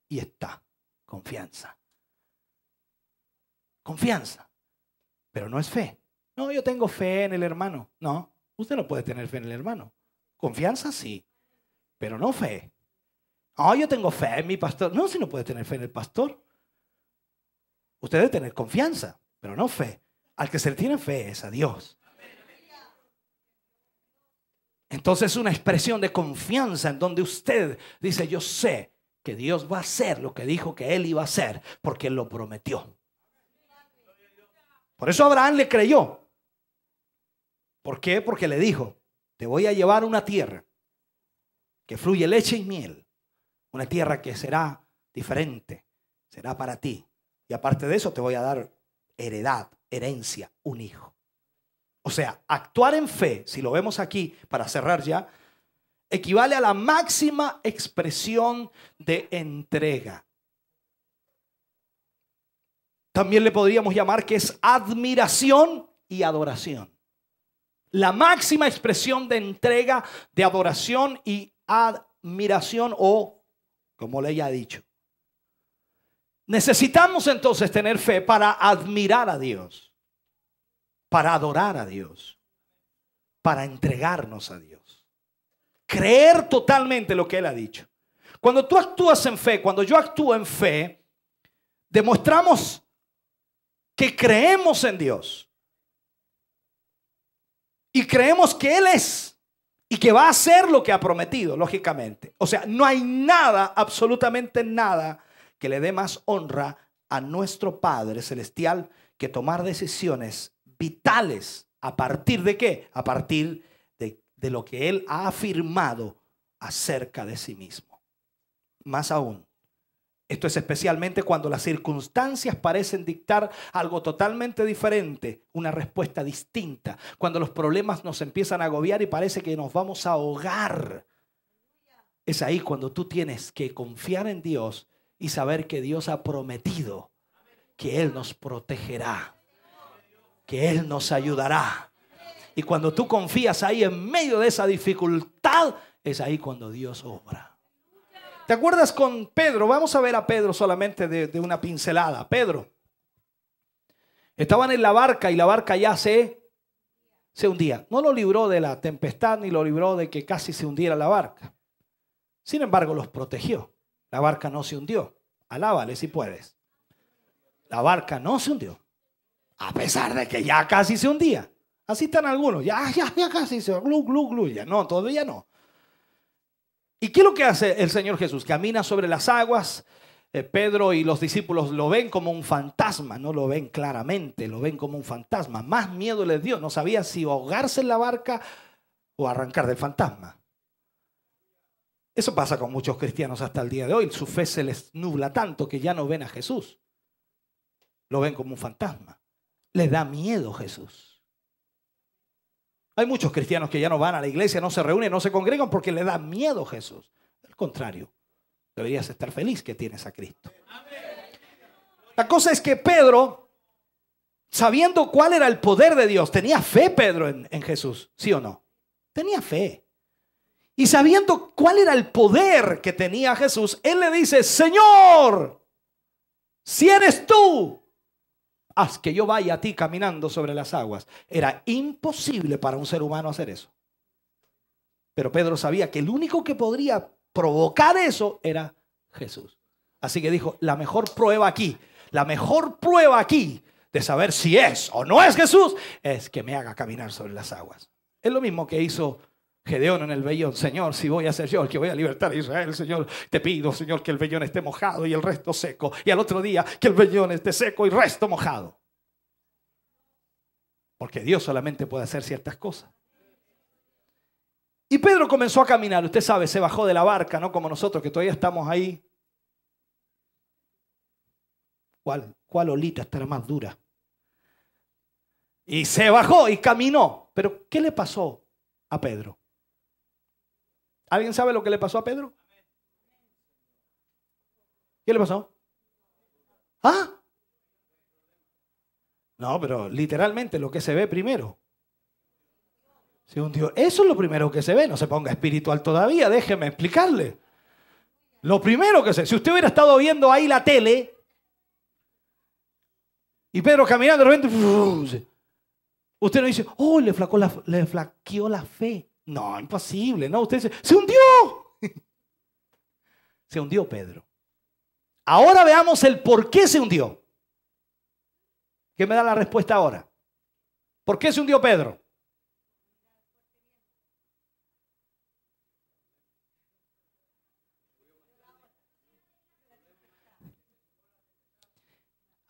Y está. Confianza. Confianza. Pero no es fe. No, yo tengo fe en el hermano. No, usted no puede tener fe en el hermano. Confianza sí, pero no fe. No, yo tengo fe en mi pastor. No, si no puede tener fe en el pastor. Usted debe tener confianza, pero no fe. Al que se le tiene fe es a Dios. Entonces es una expresión de confianza en donde usted dice: yo sé que Dios va a hacer lo que dijo que Él iba a hacer, porque Él lo prometió. Por eso Abraham le creyó. ¿Por qué? Porque le dijo: te voy a llevar a una tierra que fluye leche y miel. Una tierra que será diferente, será para ti. Y aparte de eso te voy a dar heredad, herencia, un hijo. O sea, actuar en fe, si lo vemos aquí para cerrar ya, equivale a la máxima expresión de entrega. También le podríamos llamar que es admiración y adoración. La máxima expresión de entrega, de adoración y admiración, o como le haya dicho. Necesitamos entonces tener fe para admirar a Dios, para adorar a Dios, para entregarnos a Dios. Creer totalmente lo que Él ha dicho. Cuando tú actúas en fe, cuando yo actúo en fe, demostramos que creemos en Dios. Y creemos que Él es y que va a hacer lo que ha prometido, lógicamente. O sea, no hay nada, absolutamente nada, que le dé más honra a nuestro Padre Celestial que tomar decisiones vitales. ¿A partir de qué? A partir de lo que Él ha afirmado acerca de sí mismo. Más aún, esto es especialmente cuando las circunstancias parecen dictar algo totalmente diferente, una respuesta distinta. Cuando los problemas nos empiezan a agobiar y parece que nos vamos a ahogar. Es ahí cuando tú tienes que confiar en Dios y saber que Dios ha prometido que Él nos protegerá, que Él nos ayudará. Y cuando tú confías ahí en medio de esa dificultad, es ahí cuando Dios obra. ¿Te acuerdas con Pedro? Vamos a ver a Pedro solamente de una pincelada. Pedro, estaban en la barca y la barca ya se hundía. No lo libró de la tempestad ni lo libró de que casi se hundiera la barca. Sin embargo, los protegió. La barca no se hundió. Alábale si puedes. La barca no se hundió, a pesar de que ya casi se hundía. Así están algunos. Ya casi se glu. Ya no, todavía no. ¿Y qué es lo que hace el Señor Jesús? Camina sobre las aguas. Pedro y los discípulos lo ven como un fantasma. No lo ven claramente, lo ven como un fantasma. Más miedo les dio. No sabía si ahogarse en la barca o arrancar del fantasma. Eso pasa con muchos cristianos hasta el día de hoy. Su fe se les nubla tanto que ya no ven a Jesús. Lo ven como un fantasma. Les da miedo Jesús. Hay muchos cristianos que ya no van a la iglesia, no se reúnen, no se congregan porque le da miedo Jesús. Al contrario, deberías estar feliz que tienes a Cristo. La cosa es que Pedro, sabiendo cuál era el poder de Dios, tenía fe Pedro en Jesús, ¿sí o no? Tenía fe. Y sabiendo cuál era el poder que tenía Jesús, él le dice: Señor, si eres tú, haz que yo vaya a ti caminando sobre las aguas. Era imposible para un ser humano hacer eso. Pero Pedro sabía que el único que podría provocar eso era Jesús. Así que dijo, la mejor prueba aquí de saber si es o no es Jesús, es que me haga caminar sobre las aguas. Es lo mismo que hizo Gedeón en el vellón. Señor, si voy a ser yo el que voy a libertar a Israel, Señor, te pido, Señor, que el vellón esté mojado y el resto seco. Y al otro día que el vellón esté seco y el resto mojado. Porque Dios solamente puede hacer ciertas cosas. Y Pedro comenzó a caminar. Usted sabe, se bajó de la barca, no como nosotros que todavía estamos ahí. ¿Cuál olita estará más dura? Y se bajó y caminó. Pero ¿qué le pasó a Pedro? ¿Alguien sabe lo que le pasó a Pedro? ¿Qué le pasó? ¿Ah? No, pero literalmente lo que se ve primero. Se hundió. Eso es lo primero que se ve. No se ponga espiritual todavía. Déjeme explicarle. Lo primero que se ve. Si usted hubiera estado viendo ahí la tele y Pedro caminando de repente, usted no dice, oh, le flaqueó la fe. No, imposible. No, usted dice, se hundió. Se hundió Pedro. Ahora veamos el por qué se hundió. ¿Qué me da la respuesta ahora? ¿Por qué se hundió Pedro?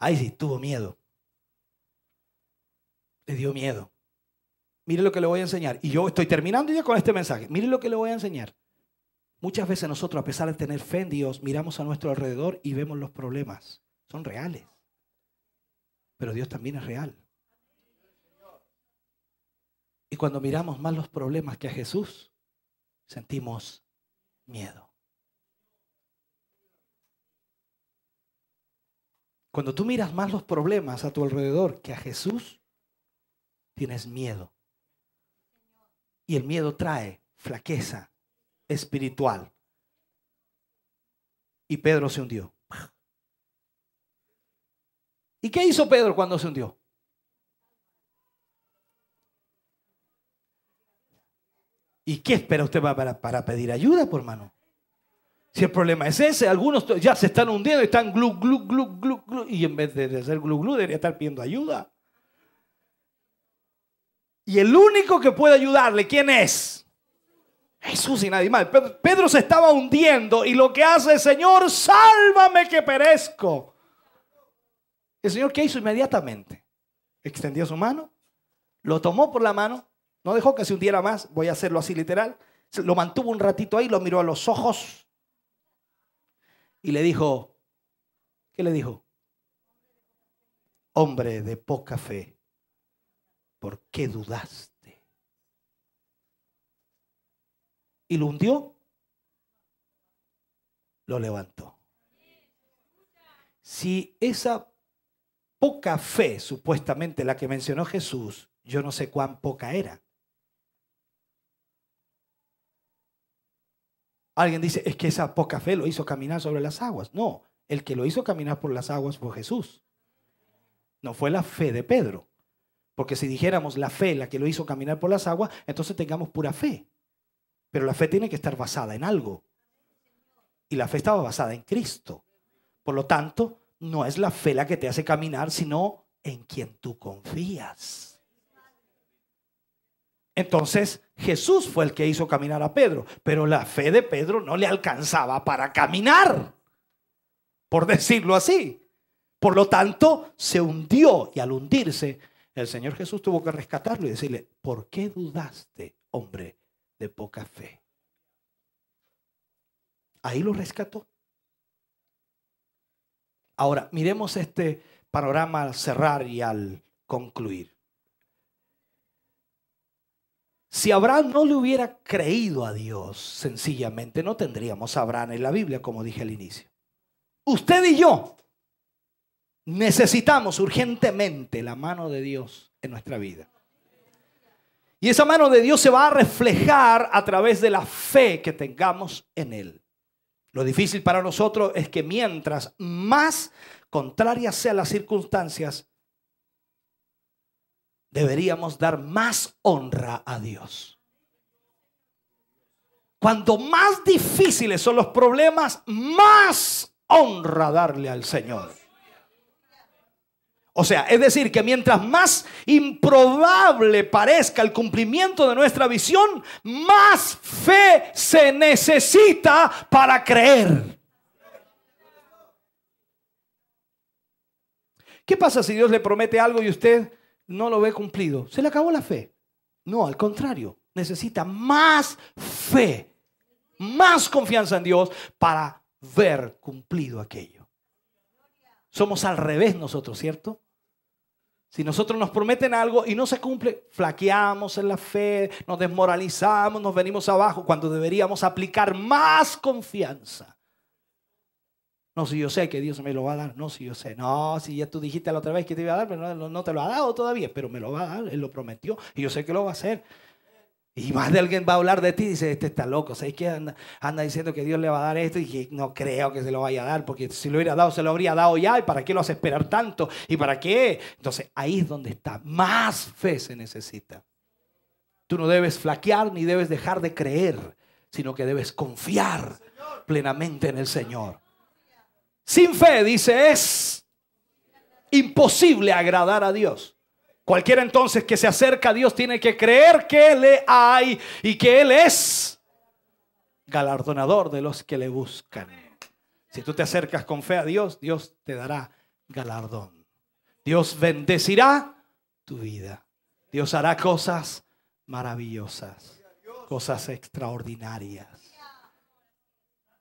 Ay, sí, tuvo miedo. Le dio miedo. Mire lo que le voy a enseñar. Y yo estoy terminando ya con este mensaje. Mire lo que le voy a enseñar. Muchas veces nosotros, a pesar de tener fe en Dios, miramos a nuestro alrededor y vemos los problemas. Son reales. Pero Dios también es real. Y cuando miramos más los problemas que a Jesús, sentimos miedo. Cuando tú miras más los problemas a tu alrededor que a Jesús, tienes miedo. Y el miedo trae flaqueza espiritual. Y Pedro se hundió. ¿Y qué hizo Pedro cuando se hundió? ¿Y qué espera usted para pedir ayuda, por hermano? Si el problema es ese, algunos ya se están hundiendo y están glu, glu, glu, glu, glu, y en vez de hacer glu, glu, debería estar pidiendo ayuda. Y el único que puede ayudarle, ¿quién es? Jesús y nadie más. Pedro se estaba hundiendo y lo que hace es, Señor, sálvame que perezco. El Señor, ¿qué hizo inmediatamente? Extendió su mano, lo tomó por la mano, no dejó que se hundiera más, voy a hacerlo así literal, lo mantuvo un ratito ahí, lo miró a los ojos y le dijo, ¿qué le dijo? Hombre de poca fe, ¿por qué dudaste? Y lo hundió, lo levantó. Si esa poca fe, supuestamente la que mencionó Jesús, yo no sé cuán poca era. Alguien dice, es que esa poca fe lo hizo caminar sobre las aguas. No, el que lo hizo caminar por las aguas fue Jesús. No fue la fe de Pedro. Porque si dijéramos la fe la que lo hizo caminar por las aguas, entonces tengamos pura fe. Pero la fe tiene que estar basada en algo. Y la fe estaba basada en Cristo. Por lo tanto, no es la fe la que te hace caminar, sino en quien tú confías. Entonces, Jesús fue el que hizo caminar a Pedro, pero la fe de Pedro no le alcanzaba para caminar, por decirlo así. Por lo tanto, se hundió y al hundirse, el Señor Jesús tuvo que rescatarlo y decirle, ¿por qué dudaste, hombre de poca fe? Ahí lo rescató. Ahora, miremos este panorama al cerrar y al concluir. Si Abraham no le hubiera creído a Dios, sencillamente no tendríamos a Abraham en la Biblia, como dije al inicio. Usted y yo necesitamos urgentemente la mano de Dios en nuestra vida. Y esa mano de Dios se va a reflejar a través de la fe que tengamos en Él. Lo difícil para nosotros es que mientras más contrarias sean las circunstancias, deberíamos dar más honra a Dios. Cuando más difíciles son los problemas, más honra darle al Señor. O sea, es decir, que mientras más improbable parezca el cumplimiento de nuestra visión, más fe se necesita para creer. ¿Qué pasa si Dios le promete algo y usted no lo ve cumplido? ¿Se le acabó la fe? No, al contrario, necesita más fe, más confianza en Dios para ver cumplido aquello. Somos al revés nosotros, ¿cierto? Si nosotros nos prometen algo y no se cumple, flaqueamos en la fe, nos desmoralizamos, nos venimos abajo cuando deberíamos aplicar más confianza. No, si yo sé que Dios me lo va a dar. No, si yo sé. No, si ya tú dijiste la otra vez que te iba a dar, pero no te lo ha dado todavía, pero me lo va a dar, Él lo prometió y yo sé que lo va a hacer. Y más de alguien va a hablar de ti y dice, este está loco, ¿sabes qué? Anda diciendo que Dios le va a dar esto y que no creo que se lo vaya a dar, porque si lo hubiera dado, se lo habría dado ya. ¿Y para qué lo hace esperar tanto? ¿Y para qué? Entonces ahí es donde está. Más fe se necesita. Tú no debes flaquear ni debes dejar de creer, sino que debes confiar plenamente en el Señor. Sin fe, dice, es imposible agradar a Dios. Cualquiera entonces que se acerca a Dios tiene que creer que le hay y que Él es galardonador de los que le buscan. Si tú te acercas con fe a Dios, Dios te dará galardón. Dios bendecirá tu vida. Dios hará cosas maravillosas, cosas extraordinarias.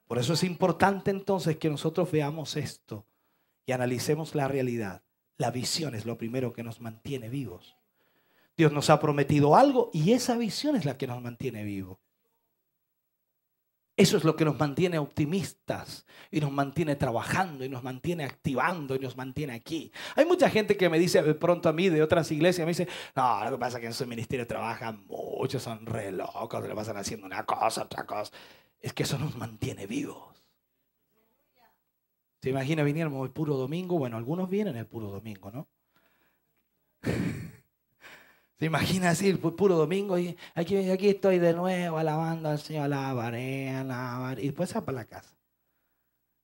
Por eso es importante entonces que nosotros veamos esto y analicemos la realidad. La visión es lo primero que nos mantiene vivos. Dios nos ha prometido algo y esa visión es la que nos mantiene vivos. Eso es lo que nos mantiene optimistas y nos mantiene trabajando y nos mantiene activando y nos mantiene aquí. Hay mucha gente que me dice de pronto a mí de otras iglesias, me dice, no, lo que pasa es que en su ministerio trabajan mucho, son re locos, le pasan haciendo una cosa, otra cosa. Es que eso nos mantiene vivos. ¿Se imagina viniéramos el puro domingo? Bueno, algunos vienen el puro domingo, ¿no? ¿Se imagina así el puro domingo? Y aquí estoy de nuevo alabando al Señor, alabaré. Y después va para la casa.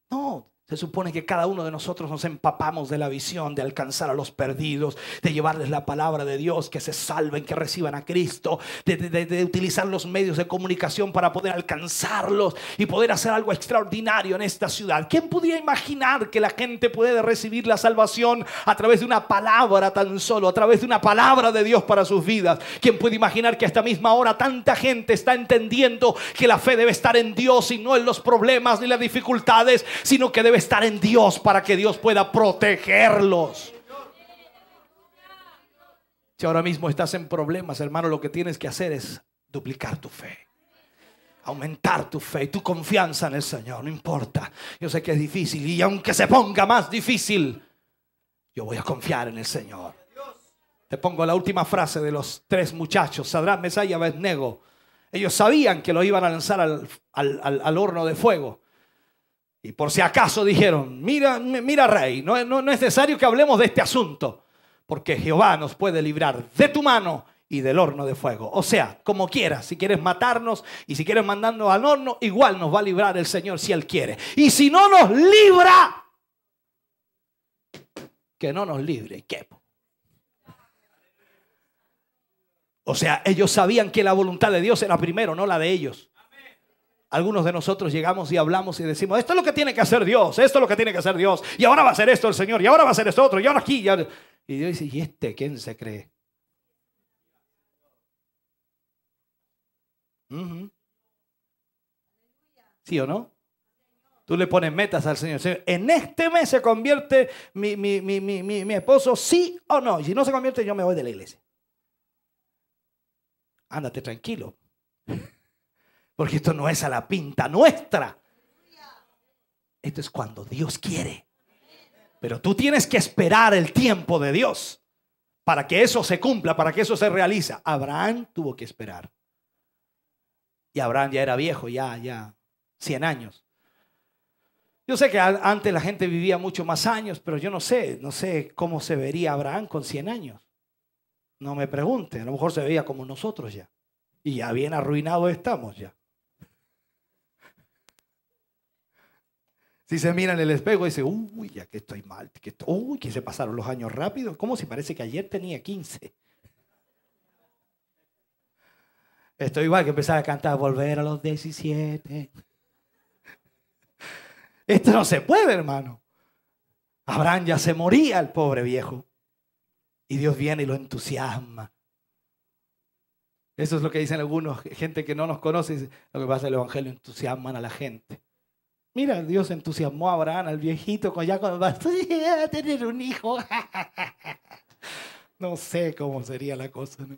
No. Se supone que cada uno de nosotros nos empapamos de la visión de alcanzar a los perdidos, de llevarles la palabra de Dios, que se salven, que reciban a Cristo, de utilizar los medios de comunicación para poder alcanzarlos y poder hacer algo extraordinario en esta ciudad. ¿Quién podría imaginar que la gente puede recibir la salvación a través de una palabra tan solo, a través de una palabra de Dios para sus vidas? ¿Quién puede imaginar que a esta misma hora tanta gente está entendiendo que la fe debe estar en Dios y no en los problemas ni las dificultades, sino que debe estar en Dios para que Dios pueda protegerlos? Si ahora mismo estás en problemas, hermano, lo que tienes que hacer es duplicar tu fe, aumentar tu fe y tu confianza en el Señor. No importa, yo sé que es difícil y aunque se ponga más difícil, yo voy a confiar en el Señor. Te pongo la última frase de los tres muchachos, Sadrach, Mesach y Abednego. Ellos sabían que lo iban a lanzar al horno de fuego. Y por si acaso dijeron, mira rey, no es necesario que hablemos de este asunto, porque Jehová nos puede librar de tu mano y del horno de fuego. O sea, como quieras, si quieres matarnos y si quieres mandarnos al horno, igual nos va a librar el Señor si Él quiere. Y si no nos libra, que no nos libre. ¿Qué? O sea, ellos sabían que la voluntad de Dios era primero, no la de ellos. Algunos de nosotros llegamos y hablamos y decimos, esto es lo que tiene que hacer Dios, esto es lo que tiene que hacer Dios, y ahora va a hacer esto el Señor, y ahora va a hacer esto otro, y ahora aquí. Y Dios dice, ¿y este quién se cree? ¿Sí o no? Tú le pones metas al Señor. Señor, en este mes se convierte mi esposo, sí o no. Y si no se convierte, yo me voy de la iglesia. Ándate tranquilo. Porque esto no es a la pinta nuestra. Esto es cuando Dios quiere. Pero tú tienes que esperar el tiempo de Dios para que eso se cumpla, para que eso se realice. Abraham tuvo que esperar. Y Abraham ya era viejo, ya 100 años. Yo sé que antes la gente vivía mucho más años, pero yo no sé cómo se vería Abraham con 100 años. No me pregunte, a lo mejor se veía como nosotros ya. Y ya bien arruinados estamos ya. Si se mira en el espejo y dice, uy, ya que estoy mal, uy, que se pasaron los años rápido, como si parece que ayer tenía 15. Estoy igual que empezar a cantar, volver a los 17. Esto no se puede, hermano. Abraham ya se moría, el pobre viejo. Y Dios viene y lo entusiasma. Eso es lo que dicen algunos, gente que no nos conoce. Dice, lo que pasa es que el evangelio entusiasman a la gente. Mira, Dios entusiasmó a Abraham, al viejito, cuando va a tener un hijo. No sé cómo sería la cosa, ¿no?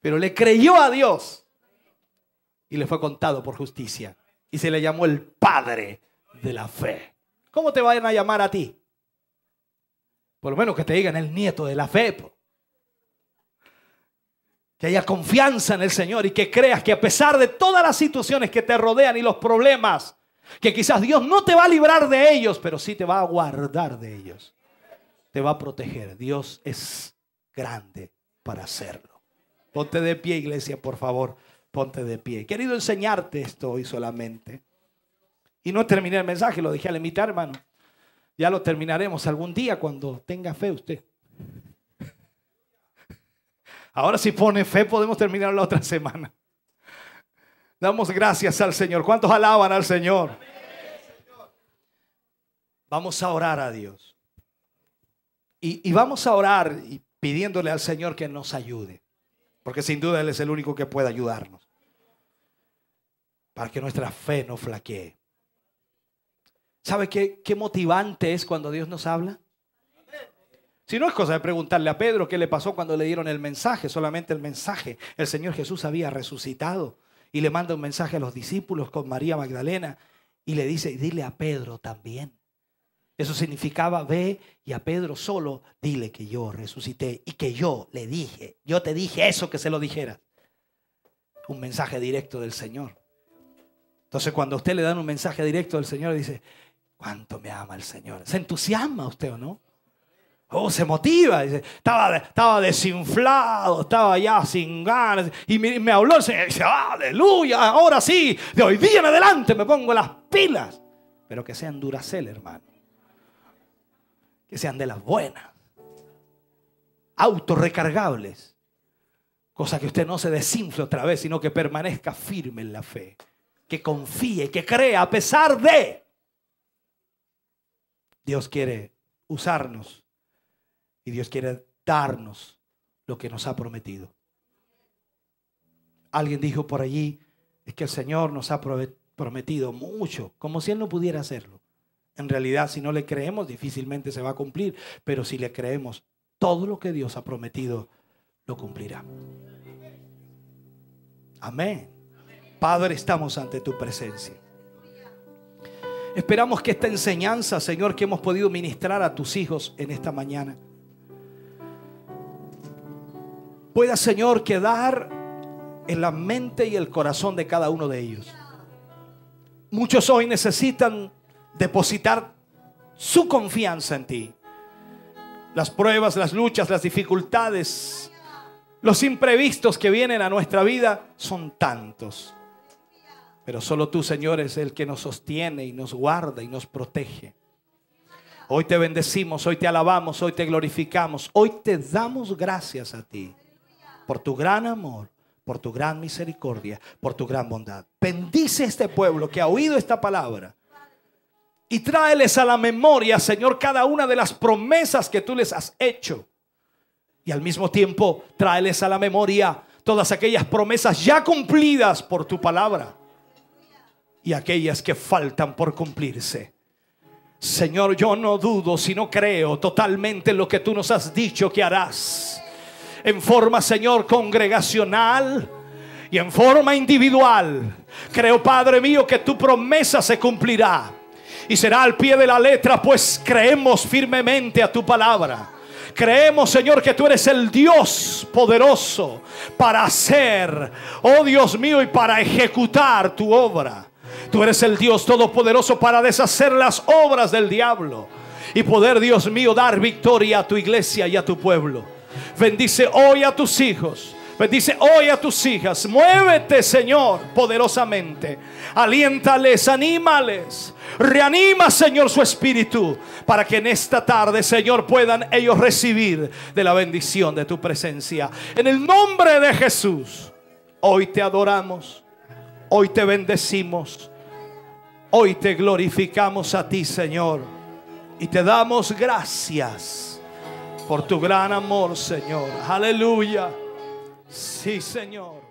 Pero le creyó a Dios y le fue contado por justicia. Y se le llamó el padre de la fe. ¿Cómo te van a llamar a ti? Por lo menos que te digan el nieto de la fe. Que haya confianza en el Señor y que creas que a pesar de todas las situaciones que te rodean y los problemas, que quizás Dios no te va a librar de ellos, pero sí te va a guardar de ellos. Te va a proteger. Dios es grande para hacerlo. Ponte de pie, iglesia, por favor. Ponte de pie. He querido enseñarte esto hoy solamente. Y no terminé el mensaje, lo dejé a la mitad, hermano. Ya lo terminaremos algún día cuando tenga fe usted. Ahora si pone fe podemos terminar la otra semana. Damos gracias al Señor. ¿Cuántos alaban al Señor? Vamos a orar a Dios. Y vamos a orar y pidiéndole al Señor que nos ayude. Porque sin duda Él es el único que puede ayudarnos. Para que nuestra fe no flaquee. ¿Sabe qué motivante es cuando Dios nos habla? Si no es cosa de preguntarle a Pedro qué le pasó cuando le dieron el mensaje, solamente el mensaje. El Señor Jesús había resucitado y le manda un mensaje a los discípulos con María Magdalena y le dice, dile a Pedro también. Eso significaba, ve y a Pedro solo dile que yo resucité y que yo le dije, yo te dije eso, que se lo dijera. Un mensaje directo del Señor. Entonces cuando a usted le dan un mensaje directo del Señor, dice, ¿cuánto me ama el Señor? ¿Se entusiasma usted o no? Oh, se motiva. Dice, estaba desinflado, estaba ya sin ganas. Y me habló el Señor y dice, aleluya, ahora sí, de hoy día en adelante me pongo las pilas. Pero que sean Duracell, hermano. Que sean de las buenas. Autorrecargables. Cosa que usted no se desinfle otra vez, sino que permanezca firme en la fe. Que confíe, que crea a pesar de. Dios quiere usarnos. Y Dios quiere darnos lo que nos ha prometido. Alguien dijo por allí, es que el Señor nos ha prometido mucho, como si Él no pudiera hacerlo. En realidad, si no le creemos, difícilmente se va a cumplir. Pero si le creemos, todo lo que Dios ha prometido, lo cumplirá. Amén. Padre, estamos ante tu presencia. Esperamos que esta enseñanza, Señor, que hemos podido ministrar a tus hijos en esta mañana, pueda, Señor, quedar en la mente y el corazón de cada uno de ellos. Muchos hoy necesitan depositar su confianza en ti. Las pruebas, las luchas, las dificultades, los imprevistos que vienen a nuestra vida son tantos. Pero solo tú, Señor, es el que nos sostiene y nos guarda y nos protege. Hoy te bendecimos, hoy te alabamos, hoy te glorificamos, hoy te damos gracias a ti. Por tu gran amor, por tu gran misericordia, por tu gran bondad. Bendice a este pueblo que ha oído esta palabra. Y tráeles a la memoria, Señor, cada una de las promesas que tú les has hecho. Y al mismo tiempo, tráeles a la memoria todas aquellas promesas ya cumplidas por tu palabra. Y aquellas que faltan por cumplirse. Señor, yo no dudo, sino creo totalmente en lo que tú nos has dicho que harás. En forma, Señor, congregacional y en forma individual. Creo, Padre mío, que tu promesa se cumplirá y será al pie de la letra, pues creemos firmemente a tu palabra. Creemos, Señor, que tú eres el Dios poderoso para hacer, oh Dios mío, y para ejecutar tu obra. Tú eres el Dios todopoderoso para deshacer las obras del diablo y poder, Dios mío, dar victoria a tu iglesia y a tu pueblo. Bendice hoy a tus hijos. Bendice hoy a tus hijas. Muévete, Señor, poderosamente. Aliéntales, anímales. Reanima, Señor, su espíritu, para que en esta tarde, Señor, puedan ellos recibir de la bendición de tu presencia. En el nombre de Jesús, hoy te adoramos, hoy te bendecimos, hoy te glorificamos a ti, Señor, y te damos gracias por tu gran amor, Señor. Aleluya. Sí, Señor.